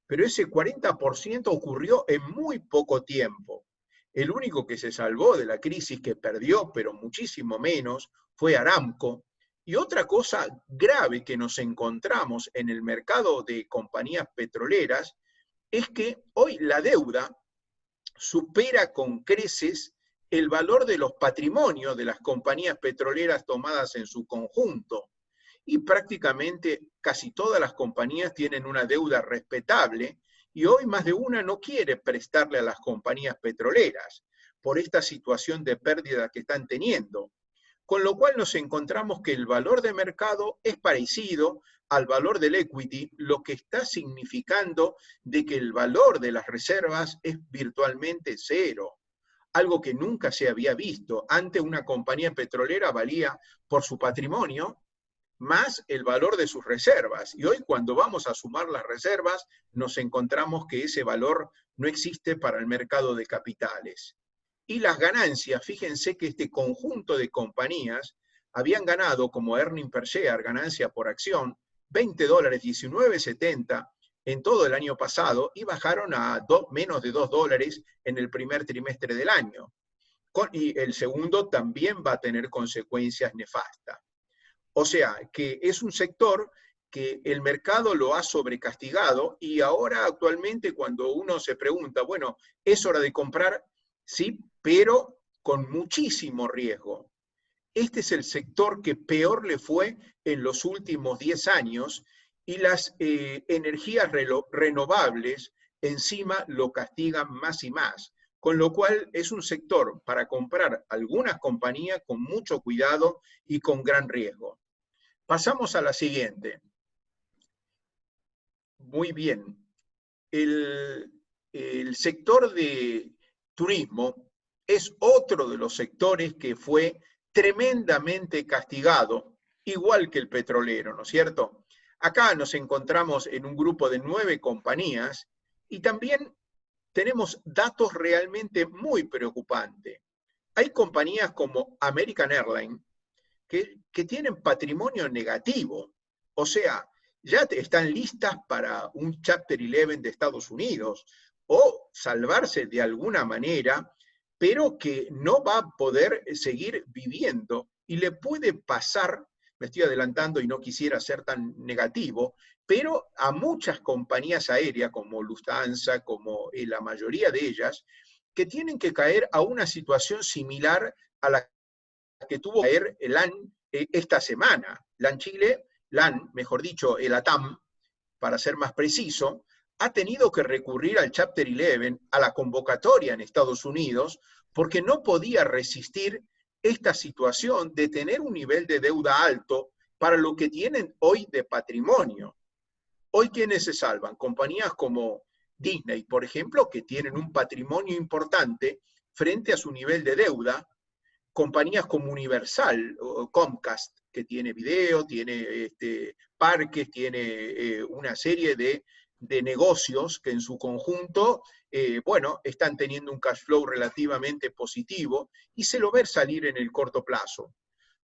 Pero ese 40% ocurrió en muy poco tiempo. El único que se salvó de la crisis, que perdió, pero muchísimo menos, fue Aramco. Y otra cosa grave que nos encontramos en el mercado de compañías petroleras es que hoy la deuda supera con creces el valor de los patrimonios de las compañías petroleras tomadas en su conjunto. Y prácticamente casi todas las compañías tienen una deuda respetable y hoy más de una no quiere prestarle a las compañías petroleras por esta situación de pérdida que están teniendo. Con lo cual nos encontramos que el valor de mercado es parecido al valor del equity, lo que está significando de que el valor de las reservas es virtualmente cero. Algo que nunca se había visto. Antes una compañía petrolera valía por su patrimonio más el valor de sus reservas. Y hoy cuando vamos a sumar las reservas, nos encontramos que ese valor no existe para el mercado de capitales. Y las ganancias, fíjense que este conjunto de compañías habían ganado como earning per share, ganancia por acción, $20, 19.70 en todo el año pasado y bajaron a menos de $2 en el primer trimestre del año. Y el segundo también va a tener consecuencias nefastas. O sea, que es un sector que el mercado lo ha sobrecastigado y ahora actualmente cuando uno se pregunta, bueno, ¿es hora de comprar? Sí, pero con muchísimo riesgo. Este es el sector que peor le fue en los últimos 10 años y las energías renovables encima lo castigan más y más, con lo cual es un sector para comprar algunas compañías con mucho cuidado y con gran riesgo. Pasamos a la siguiente. Muy bien. El sector de turismo es otro de los sectores que fue tremendamente castigado, igual que el petrolero, ¿no es cierto? Acá nos encontramos en un grupo de 9 compañías y también tenemos datos realmente muy preocupantes. Hay compañías como American Airlines que tienen patrimonio negativo, o sea, ya están listas para un Chapter 11 de Estados Unidos, o salvarse de alguna manera, pero que no va a poder seguir viviendo y le puede pasar, me estoy adelantando y no quisiera ser tan negativo, pero a muchas compañías aéreas como Lufthansa, como la mayoría de ellas, que tienen que caer a una situación similar a la que tuvo que caer el LAN esta semana. LAN Chile, LAN, mejor dicho, el ATAM, para ser más preciso, ha tenido que recurrir al Chapter 11, a la convocatoria en Estados Unidos, porque no podía resistir esta situación de tener un nivel de deuda alto para lo que tienen hoy de patrimonio. Hoy, ¿quiénes se salvan? Compañías como Disney, por ejemplo, que tienen un patrimonio importante frente a su nivel de deuda. Compañías como Universal o Comcast, que tiene video, tiene parques, tiene una serie de negocios que en su conjunto, bueno, están teniendo un cash flow relativamente positivo y se lo ve salir en el corto plazo.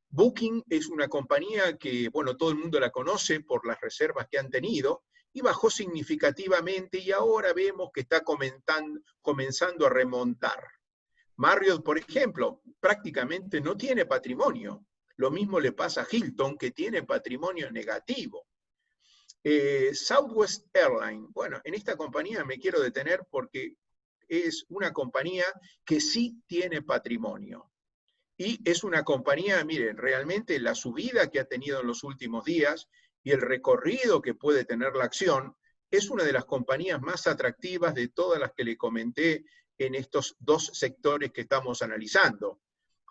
Booking es una compañía que, bueno, todo el mundo la conoce por las reservas que han tenido y bajó significativamente y ahora vemos que está comenzando a remontar. Marriott, por ejemplo, prácticamente no tiene patrimonio. Lo mismo le pasa a Hilton, que tiene patrimonio negativo. Southwest Airlines, bueno, en esta compañía me quiero detener porque es una compañía que sí tiene patrimonio. Y es una compañía, miren, realmente la subida que ha tenido en los últimos días y el recorrido que puede tener la acción, es una de las compañías más atractivas de todas las que le comenté en estos 2 sectores que estamos analizando.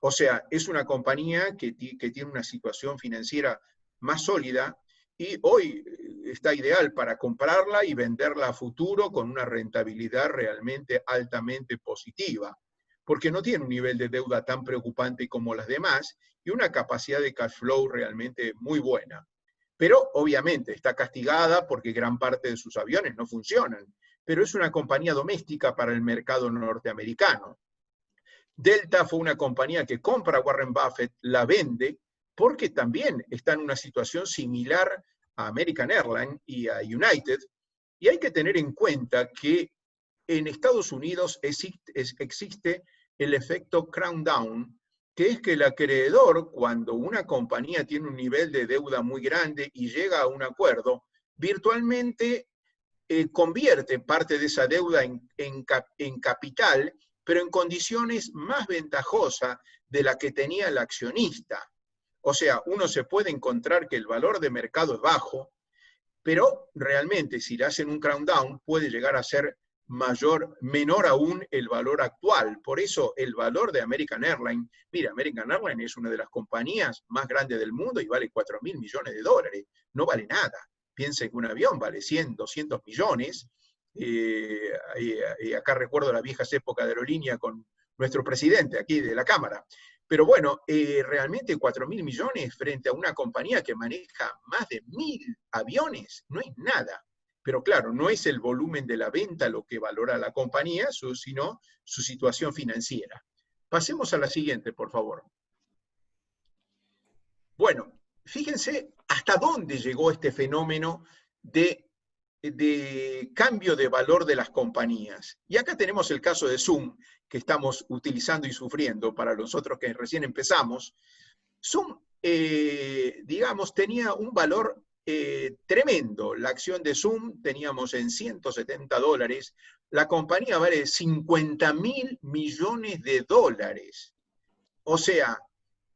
O sea, es una compañía que tiene una situación financiera más sólida y hoy está ideal para comprarla y venderla a futuro con una rentabilidad realmente altamente positiva, porque no tiene un nivel de deuda tan preocupante como las demás y una capacidad de cash flow realmente muy buena. Pero obviamente está castigada porque gran parte de sus aviones no funcionan, pero es una compañía doméstica para el mercado norteamericano. Delta fue una compañía que compra a Warren Buffett, la vende, porque también está en una situación similar a American Airlines y a United, y hay que tener en cuenta que en Estados Unidos existe el efecto Crown Down, que es que el acreedor, cuando una compañía tiene un nivel de deuda muy grande y llega a un acuerdo, virtualmente convierte parte de esa deuda en capital, pero en condiciones más ventajosas de la que tenía el accionista. O sea, uno se puede encontrar que el valor de mercado es bajo, pero realmente si le hacen un crown down puede llegar a ser menor aún el valor actual. Por eso el valor de American Airlines, mira, American Airlines es una de las compañías más grandes del mundo y vale 4.000 millones de dólares, no vale nada. Piensen que un avión vale 100, 200 millones. Acá recuerdo las viejas épocas de aerolínea con nuestro presidente aquí de la Cámara. Pero bueno, realmente 4.000 millones frente a una compañía que maneja más de 1.000 aviones, no es nada. Pero claro, no es el volumen de la venta lo que valora la compañía, sino su situación financiera. Pasemos a la siguiente, por favor. Bueno, fíjense hasta dónde llegó este fenómeno de cambio de valor de las compañías. Y acá tenemos el caso de Zoom, que estamos utilizando y sufriendo para nosotros que recién empezamos. Zoom, digamos, tenía un valor tremendo. La acción de Zoom teníamos en $170. La compañía vale 50.000 millones de dólares. O sea,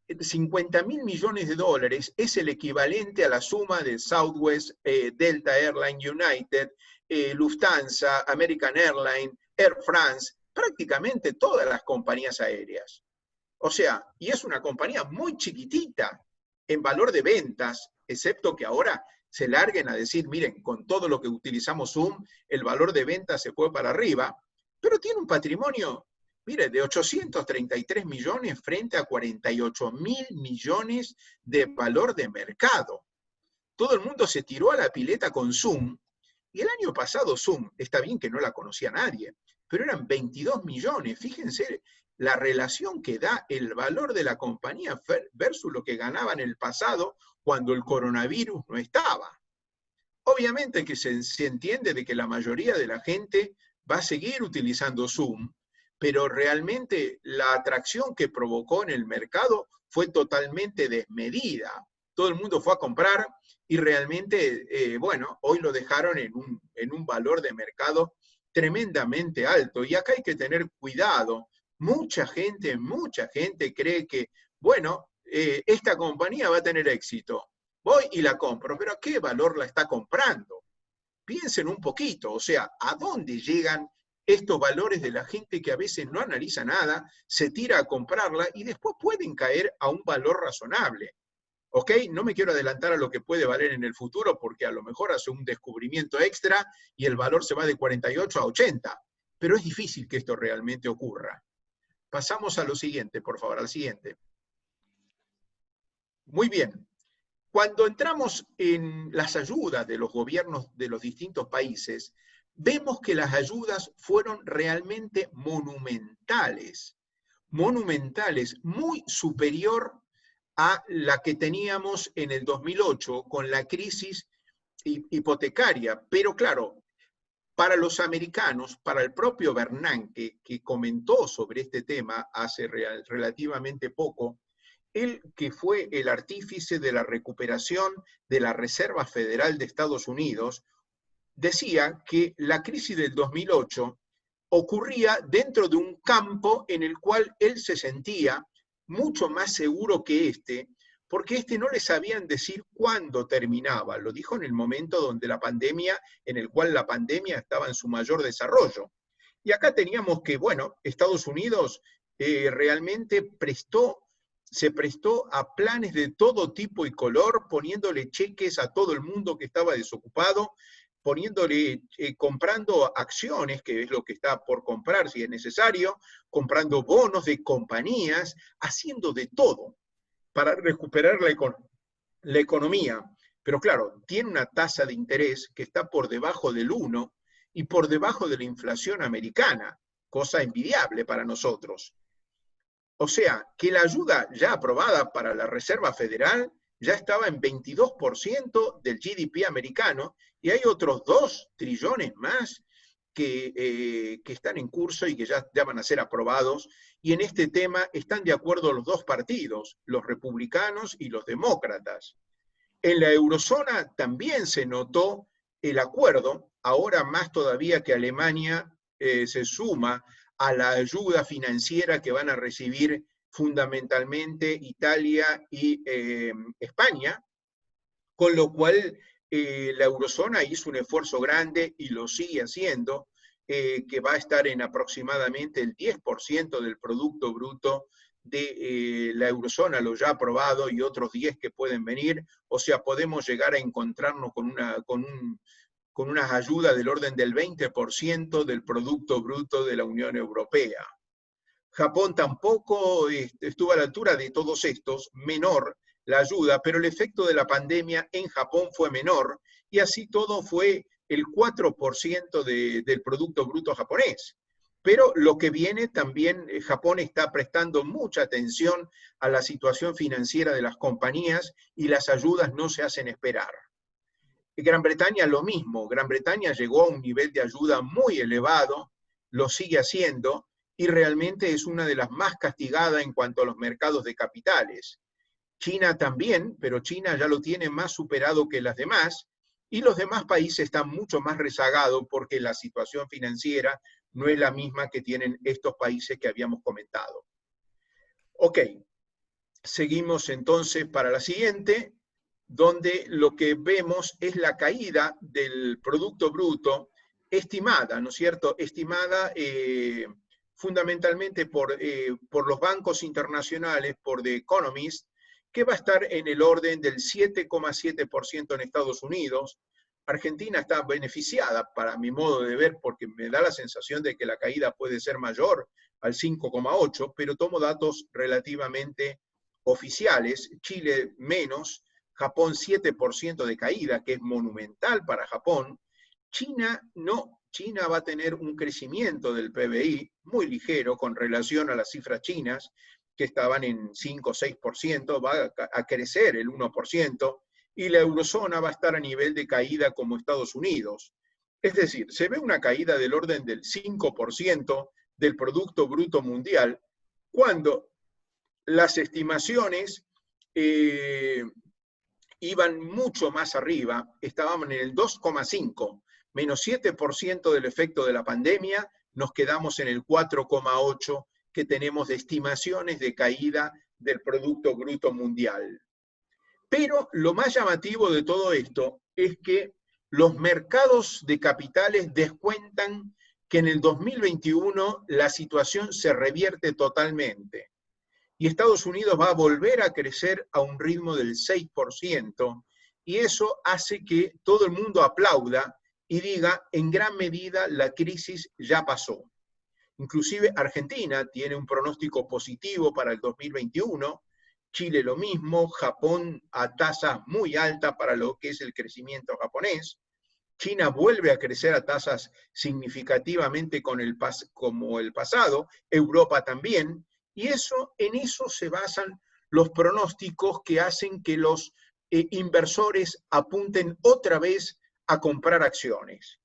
50.000 millones de dólares es el equivalente a la suma de Southwest, Delta Airlines, United, Lufthansa, American Airlines, Air France, prácticamente todas las compañías aéreas. O sea, y es una compañía muy chiquitita en valor de ventas, excepto que ahora se larguen a decir, miren, con todo lo que utilizamos Zoom, el valor de ventas se fue para arriba, pero tiene un patrimonio, mire, de 833 millones frente a 48.000 millones de valor de mercado. Todo el mundo se tiró a la pileta con Zoom, y el año pasado Zoom, está bien que no la conocía nadie, pero eran 22 millones. Fíjense la relación que da el valor de la compañía versus lo que ganaba en el pasado cuando el coronavirus no estaba. Obviamente que se entiende de que la mayoría de la gente va a seguir utilizando Zoom, pero realmente la atracción que provocó en el mercado fue totalmente desmedida. Todo el mundo fue a comprar y realmente, bueno, hoy lo dejaron en un valor de mercado tremendamente alto. Y acá hay que tener cuidado. Mucha gente cree que, bueno, esta compañía va a tener éxito. Voy y la compro, pero ¿a qué valor la está comprando? Piensen un poquito, o sea, ¿a dónde llegan estos valores de la gente que a veces no analiza nada, se tira a comprarla y después pueden caer a un valor razonable? ¿Ok? No me quiero adelantar a lo que puede valer en el futuro porque a lo mejor hace un descubrimiento extra y el valor se va de 48 a 80, pero es difícil que esto realmente ocurra. Pasamos a lo siguiente, por favor, al siguiente. Muy bien. Cuando entramos en las ayudas de los gobiernos de los distintos países, vemos que las ayudas fueron realmente monumentales, muy superior a la que teníamos en el 2008 con la crisis hipotecaria. Pero claro, para los americanos, para el propio Bernanke, que comentó sobre este tema hace relativamente poco, él que fue el artífice de la recuperación de la Reserva Federal de Estados Unidos, decía que la crisis del 2008 ocurría dentro de un campo en el cual él se sentía mucho más seguro que porque no le sabían decir cuándo terminaba. Lo dijo en el momento donde en el cual la pandemia estaba en su mayor desarrollo. Y acá teníamos que, bueno, Estados Unidos realmente se prestó a planes de todo tipo y color, poniéndole cheques a todo el mundo que estaba desocupado, comprando acciones, que es lo que está por comprar si es necesario, comprando bonos de compañías, haciendo de todo para recuperar la economía. Pero claro, tiene una tasa de interés que está por debajo del 1 y por debajo de la inflación americana, cosa envidiable para nosotros. O sea, que la ayuda ya aprobada para la Reserva Federal ya estaba en 22% del GDP americano y hay otros 2 trillones más que están en curso y que ya van a ser aprobados. Y en este tema están de acuerdo los dos partidos, los republicanos y los demócratas. En la eurozona también se notó el acuerdo, ahora más todavía que Alemania se suma a la ayuda financiera que van a recibir fundamentalmente Italia y España, con lo cual la eurozona hizo un esfuerzo grande y lo sigue haciendo, que va a estar en aproximadamente el 10% del Producto Bruto de la eurozona, lo ya aprobado, y otros 10 que pueden venir. O sea, podemos llegar a encontrarnos con unas ayudas del orden del 20% del Producto Bruto de la Unión Europea. Japón tampoco estuvo a la altura de todos estos, menor la ayuda, pero el efecto de la pandemia en Japón fue menor, y así todo fue el 4% del Producto Bruto japonés. Pero lo que viene también, Japón está prestando mucha atención a la situación financiera de las compañías y las ayudas no se hacen esperar. Gran Bretaña lo mismo, Gran Bretaña llegó a un nivel de ayuda muy elevado, lo sigue haciendo, y realmente es una de las más castigadas en cuanto a los mercados de capitales. China también, pero China ya lo tiene más superado que las demás, y los demás países están mucho más rezagados porque la situación financiera no es la misma que tienen estos países que habíamos comentado. Ok, seguimos entonces para la siguiente, donde lo que vemos es la caída del Producto Bruto estimada, ¿no es cierto? Estimada fundamentalmente por los bancos internacionales, por The Economist, que va a estar en el orden del 7,7% en Estados Unidos. Argentina está beneficiada, para mi modo de ver, porque me da la sensación de que la caída puede ser mayor al 5,8%, pero tomo datos relativamente oficiales. Chile menos, Japón 7% de caída, que es monumental para Japón. China no. China va a tener un crecimiento del PBI muy ligero con relación a las cifras chinas, que estaban en 5 o 6%, va a crecer el 1%, y la eurozona va a estar a nivel de caída como Estados Unidos. Es decir, se ve una caída del orden del 5% del Producto Bruto Mundial, cuando las estimaciones iban mucho más arriba, estaban en el 2,5%, menos 7% del efecto de la pandemia, nos quedamos en el 4,8% que tenemos de estimaciones de caída del Producto Bruto Mundial. Pero lo más llamativo de todo esto es que los mercados de capitales descuentan que en el 2021 la situación se revierte totalmente. Y Estados Unidos va a volver a crecer a un ritmo del 6%, y eso hace que todo el mundo aplauda y diga, en gran medida la crisis ya pasó. Inclusive Argentina tiene un pronóstico positivo para el 2021, Chile lo mismo, Japón a tasas muy altas para lo que es el crecimiento japonés, China vuelve a crecer a tasas significativamente como el pasado, Europa también, y en eso se basan los pronósticos que hacen que los inversores apunten otra vez a comprar acciones.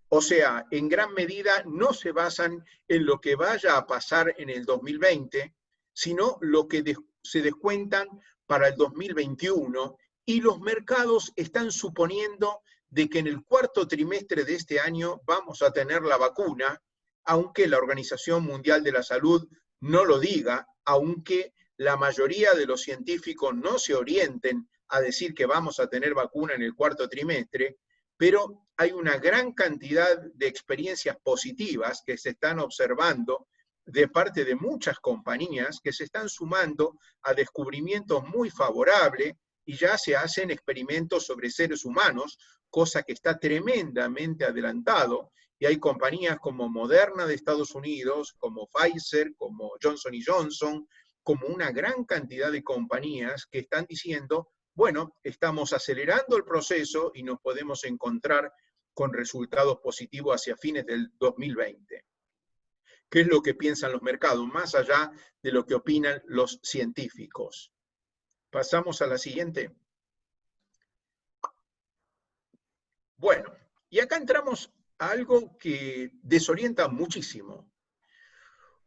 O sea, en gran medida no se basan en lo que vaya a pasar en el 2020, sino lo que se descuentan para el 2021, y los mercados están suponiendo de que en el cuarto trimestre de este año vamos a tener la vacuna, aunque la Organización Mundial de la Salud no lo diga, aunque la mayoría de los científicos no se orienten a decir que vamos a tener vacuna en el cuarto trimestre, pero hay una gran cantidad de experiencias positivas que se están observando de parte de muchas compañías que se están sumando a descubrimientos muy favorables, y ya se hacen experimentos sobre seres humanos, cosa que está tremendamente adelantado, y hay compañías como Moderna de Estados Unidos, como Pfizer, como Johnson & Johnson, como una gran cantidad de compañías que están diciendo, bueno, estamos acelerando el proceso y nos podemos encontrar con resultados positivos hacia fines del 2020. ¿Qué es lo que piensan los mercados, más allá de lo que opinan los científicos? Pasamos a la siguiente. Bueno, y acá entramos a algo que desorienta muchísimo.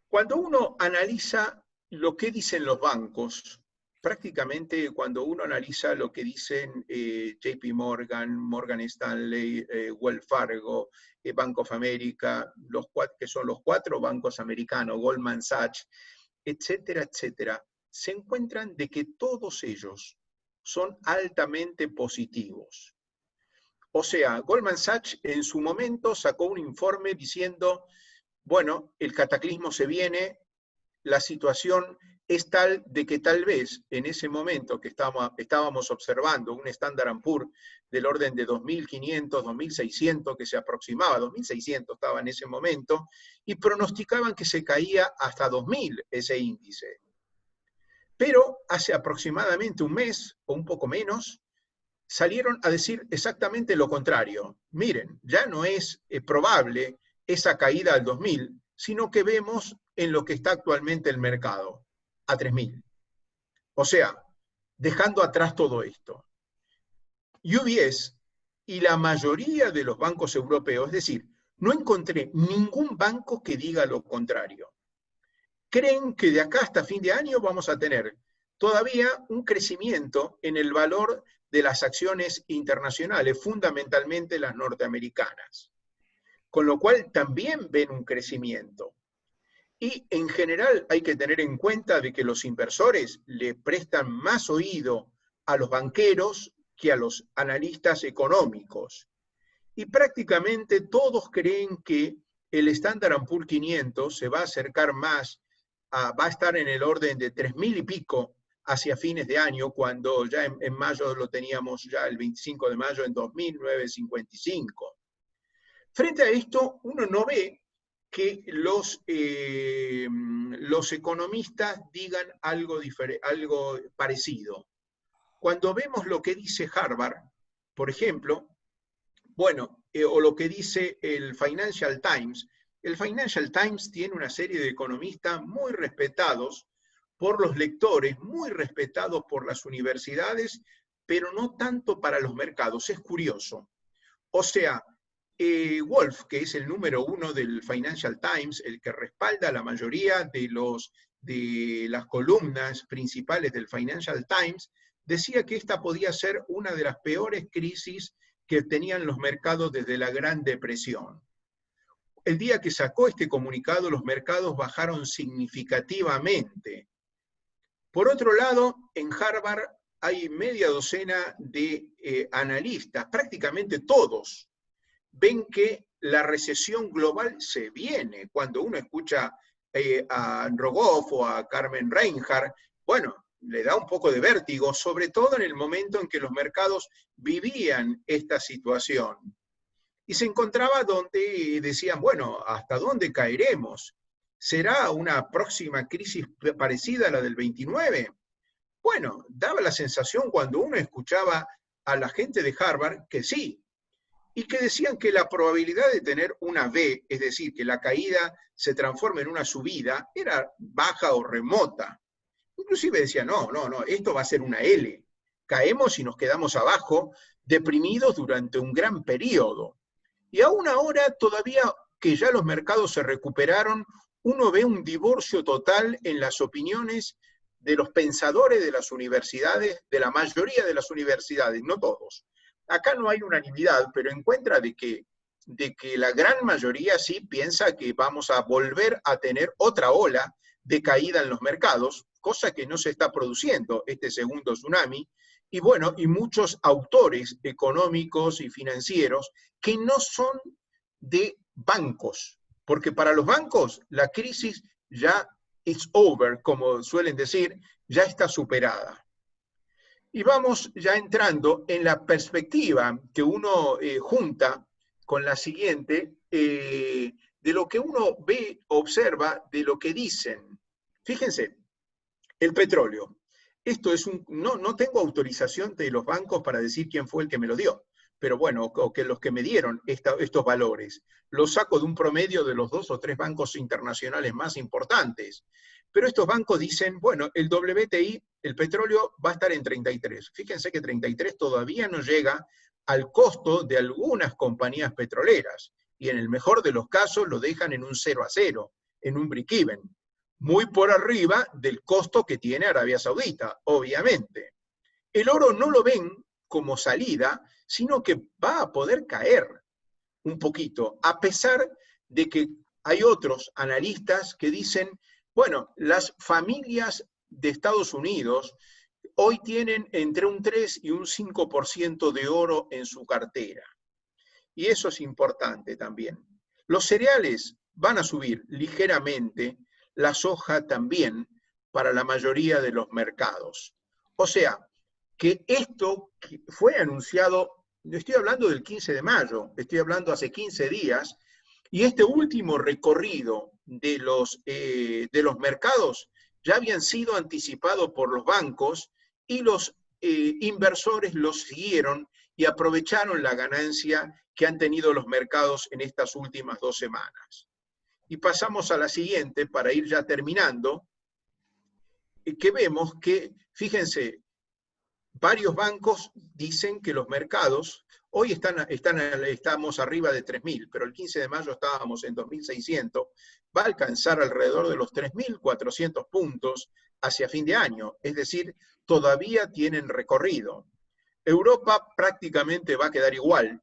Cuando uno analiza lo que dicen los bancos, prácticamente cuando uno analiza lo que dicen JP Morgan, Morgan Stanley, Wells Fargo, Bank of America, que son los 4 bancos americanos, Goldman Sachs, etcétera, etcétera, se encuentran de que todos ellos son altamente positivos. O sea, Goldman Sachs en su momento sacó un informe diciendo, bueno, el cataclismo se viene, la situación es tal de que tal vez en ese momento que estábamos observando un Standard & Poor's del orden de 2.500, 2.600 que se aproximaba, 2.600 estaba en ese momento, y pronosticaban que se caía hasta 2.000 ese índice. Pero hace aproximadamente un mes o un poco menos, salieron a decir exactamente lo contrario. Miren, ya no es probable esa caída al 2000, sino que vemos en lo que está actualmente el mercado, a 3000. O sea, dejando atrás todo esto. UBS y la mayoría de los bancos europeos, es decir, no encontré ningún banco que diga lo contrario. Creen que de acá hasta fin de año vamos a tener todavía un crecimiento en el valor de las acciones internacionales, fundamentalmente las norteamericanas. Con lo cual también ven un crecimiento. Y en general hay que tener en cuenta de que los inversores le prestan más oído a los banqueros que a los analistas económicos. Y prácticamente todos creen que el Standard & Poor's 500 se va a acercar más, va a estar en el orden de 3.000 y pico hacia fines de año, cuando ya en mayo lo teníamos, ya el 25 de mayo en 2.955. Frente a esto, uno no ve que los economistas digan algo parecido. Cuando vemos lo que dice Harvard, por ejemplo, bueno, o lo que dice el Financial Times tiene una serie de economistas muy respetados por los lectores, muy respetados por las universidades, pero no tanto para los mercados. Es curioso. O sea, Wolf, que es el número 1 del Financial Times, el que respalda la mayoría de las columnas principales del Financial Times, decía que esta podía ser una de las peores crisis que tenían los mercados desde la Gran Depresión. El día que sacó este comunicado, los mercados bajaron significativamente. Por otro lado, en Harvard hay media docena de analistas, prácticamente todos, ven que la recesión global se viene. Cuando uno escucha a Rogoff o a Carmen Reinhardt, bueno, le da un poco de vértigo, sobre todo en el momento en que los mercados vivían esta situación. Y se encontraba donde decían, bueno, ¿hasta dónde caeremos? ¿Será una próxima crisis parecida a la del 29? Bueno, daba la sensación cuando uno escuchaba a la gente de Harvard que sí, y que decían que la probabilidad de tener una V, es decir, que la caída se transforme en una subida, era baja o remota. Inclusive decían, no, esto va a ser una L. Caemos y nos quedamos abajo, deprimidos durante un gran periodo. Y aún ahora, todavía que ya los mercados se recuperaron, uno ve un divorcio total en las opiniones de los pensadores de las universidades, de la mayoría de las universidades, no todos. Acá no hay unanimidad, pero encuentra de que la gran mayoría sí piensa que vamos a volver a tener otra ola de caída en los mercados, cosa que no se está produciendo, este segundo tsunami, y bueno, y muchos autores económicos y financieros que no son de bancos, porque para los bancos la crisis ya it's over, como suelen decir, ya está superada. Y vamos ya entrando en la perspectiva que uno junta con la siguiente, de lo que uno ve, observa, de lo que dicen. Fíjense, el petróleo. Esto es no tengo autorización de los bancos para decir quién fue el que me lo dio, pero bueno, o que los que me dieron estos valores. Los saco de un promedio de los 2 o 3 bancos internacionales más importantes. Pero estos bancos dicen, bueno, el WTI, el petróleo, va a estar en 33. Fíjense que 33 todavía no llega al costo de algunas compañías petroleras. Y en el mejor de los casos lo dejan en un 0-0, en un break-even. Muy por arriba del costo que tiene Arabia Saudita, obviamente. El oro no lo ven como salida, sino que va a poder caer un poquito, a pesar de que hay otros analistas que dicen, bueno, las familias de Estados Unidos hoy tienen entre un 3 y un 5% de oro en su cartera. Y eso es importante también. Los cereales van a subir ligeramente, la soja también, para la mayoría de los mercados. O sea, que esto fue anunciado, estoy hablando del 15 de mayo, estoy hablando hace 15 días, y este último recorrido de los mercados ya habían sido anticipados por los bancos y los inversores los siguieron y aprovecharon la ganancia que han tenido los mercados en estas últimas 2 semanas. Y pasamos a la siguiente para ir ya terminando, que vemos que, fíjense, varios bancos dicen que los mercados, hoy estamos arriba de 3.000, pero el 15 de mayo estábamos en 2.600, va a alcanzar alrededor de los 3.400 puntos hacia fin de año, es decir, todavía tienen recorrido. Europa prácticamente va a quedar igual,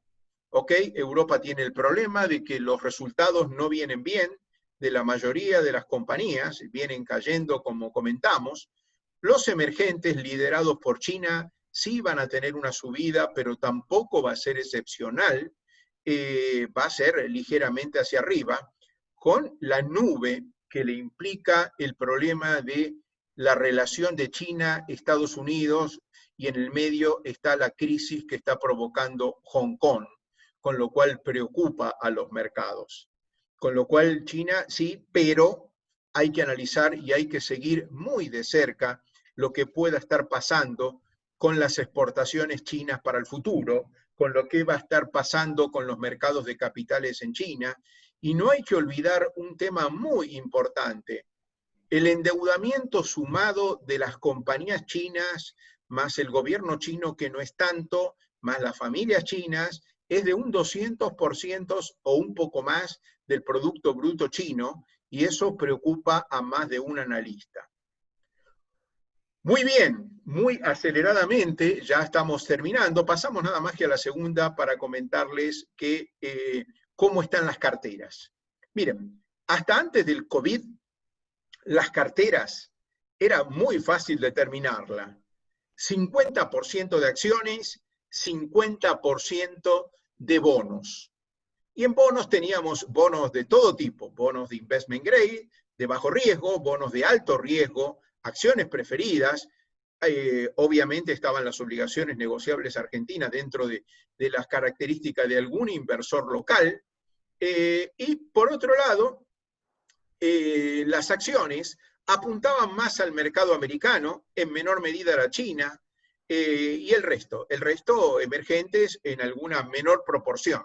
¿ok? Europa tiene el problema de que los resultados no vienen bien de la mayoría de las compañías, vienen cayendo como comentamos. Los emergentes liderados por China sí van a tener una subida, pero tampoco va a ser excepcional, va a ser ligeramente hacia arriba. con la nube que le implica el problema de la relación de China, Estados Unidos, y en el medio está la crisis que está provocando Hong Kong, con lo cual preocupa a los mercados. Con lo cual China sí, pero hay que analizar y hay que seguir muy de cerca lo que pueda estar pasando con las exportaciones chinas para el futuro, con lo que va a estar pasando con los mercados de capitales en China. Y no hay que olvidar un tema muy importante: el endeudamiento sumado de las compañías chinas, más el gobierno chino, que no es tanto, más las familias chinas, es de un 200% o un poco más del Producto Bruto chino, y eso preocupa a más de un analista. Muy bien, muy aceleradamente, ya estamos terminando. Pasamos nada más que a la segunda para comentarles cómo están las carteras. Miren, hasta antes del COVID, las carteras era muy fácil determinarla. 50% de acciones, 50% de bonos. Y en bonos teníamos bonos de todo tipo: bonos de investment grade, de bajo riesgo, bonos de alto riesgo, acciones preferidas. Obviamente estaban las obligaciones negociables argentinas dentro de las características de algún inversor local. Y por otro lado, las acciones apuntaban más al mercado americano, en menor medida a la China, y el resto emergentes en alguna menor proporción.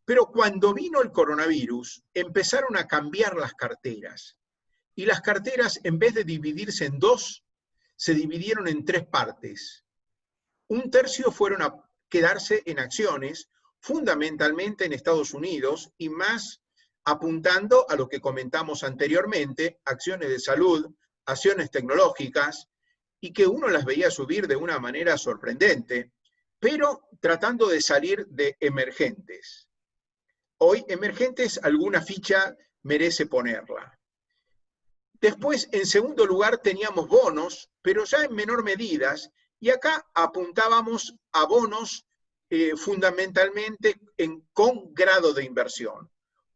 Pero cuando vino el coronavirus, empezaron a cambiar las carteras. Y las carteras, en vez de dividirse en dos, se dividieron en tres partes. Un tercio fueron a quedarse en acciones, fundamentalmente en Estados Unidos, y más apuntando a lo que comentamos anteriormente: acciones de salud, acciones tecnológicas, y que uno las veía subir de una manera sorprendente, pero tratando de salir de emergentes. Hoy emergentes, alguna ficha merece ponerla. Después, en segundo lugar, teníamos bonos, pero ya en menor medida, y acá apuntábamos a bonos fundamentalmente con grado de inversión.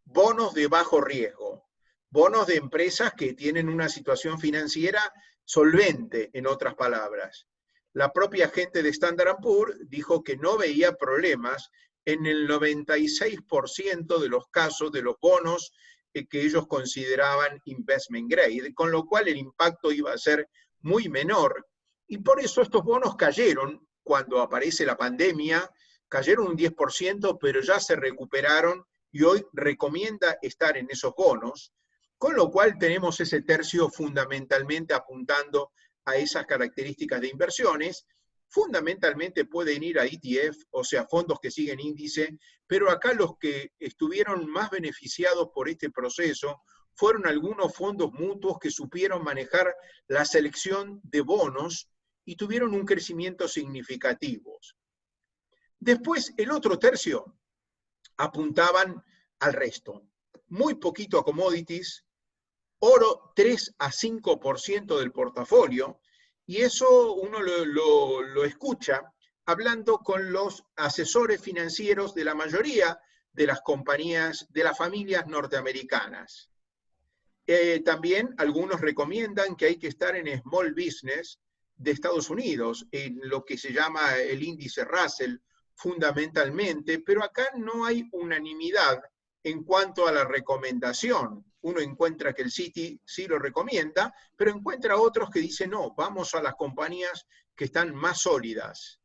Bonos de bajo riesgo, bonos de empresas que tienen una situación financiera solvente, en otras palabras. La propia gente de Standard & Poor's dijo que no veía problemas en el 96% de los casos de los bonos que ellos consideraban investment grade, con lo cual el impacto iba a ser muy menor. Y por eso estos bonos cayeron cuando aparece la pandemia, cayeron un 10%, pero ya se recuperaron y hoy recomienda estar en esos bonos, con lo cual tenemos ese tercio fundamentalmente apuntando a esas características de inversiones. Fundamentalmente pueden ir a ETF, o sea, fondos que siguen índice, pero acá los que estuvieron más beneficiados por este proceso fueron algunos fondos mutuos que supieron manejar la selección de bonos y tuvieron un crecimiento significativo. Después, el otro tercio apuntaban al resto. Muy poquito a commodities, oro 3 a 5% del portafolio, y eso uno lo escucha hablando con los asesores financieros de la mayoría de las compañías, de las familias norteamericanas. También algunos recomiendan que hay que estar en small business de Estados Unidos, en lo que se llama el índice Russell, fundamentalmente, pero acá no hay unanimidad en cuanto a la recomendación. Uno encuentra que el Citi sí lo recomienda, pero encuentra otros que dicen no, vamos a las compañías que están más sólidas.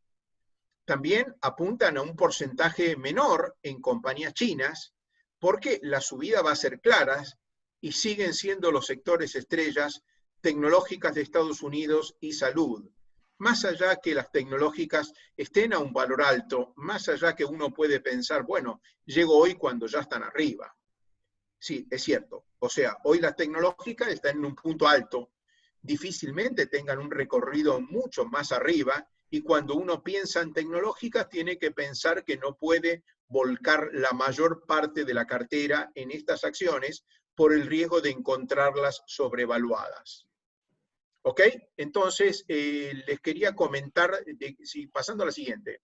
También apuntan a un porcentaje menor en compañías chinas, porque la subida va a ser clara y siguen siendo los sectores estrellas tecnológicas de Estados Unidos y salud. Más allá que las tecnológicas estén a un valor alto, más allá que uno puede pensar, bueno, llego hoy cuando ya están arriba. Sí, es cierto. O sea, hoy las tecnológicas están en un punto alto, difícilmente tengan un recorrido mucho más arriba, y cuando uno piensa en tecnológicas tiene que pensar que no puede volcar la mayor parte de la cartera en estas acciones por el riesgo de encontrarlas sobrevaluadas. ¿Ok? Entonces, les quería comentar, pasando a la siguiente,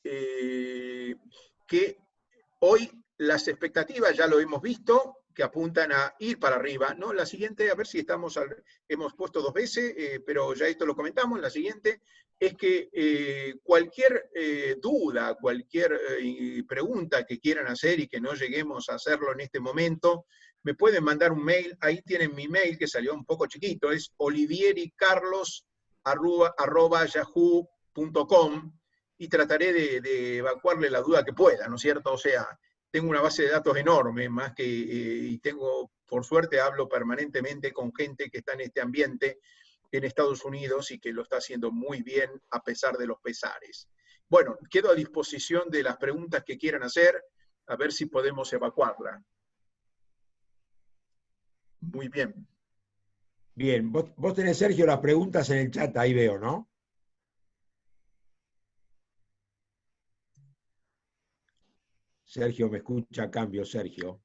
que hoy las expectativas ya lo hemos visto, que apuntan a ir para arriba, ¿no? La siguiente, a ver si hemos puesto 2 veces, pero ya esto lo comentamos, la siguiente es que cualquier duda, cualquier pregunta que quieran hacer y que no lleguemos a hacerlo en este momento, me pueden mandar un mail, ahí tienen mi mail que salió un poco chiquito, es oliviericarlos@yahoo.com, y trataré de evacuarle la duda que pueda, ¿no es cierto? O sea, tengo una base de datos enorme, más que, y tengo, por suerte, hablo permanentemente con gente que está en este ambiente en Estados Unidos y que lo está haciendo muy bien a pesar de los pesares. Bueno, quedo a disposición de las preguntas que quieran hacer, a ver si podemos evacuarla. Muy bien. Bien, vos tenés, Sergio, las preguntas en el chat, ahí veo, ¿no? Sergio, me escucha a cambio, Sergio.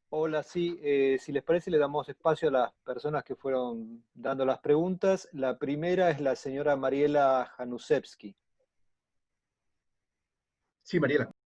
Hola, sí, si les parece le damos espacio a las personas que fueron dando las preguntas. La primera es la señora Mariela Janusevsky. Sí, Mariela.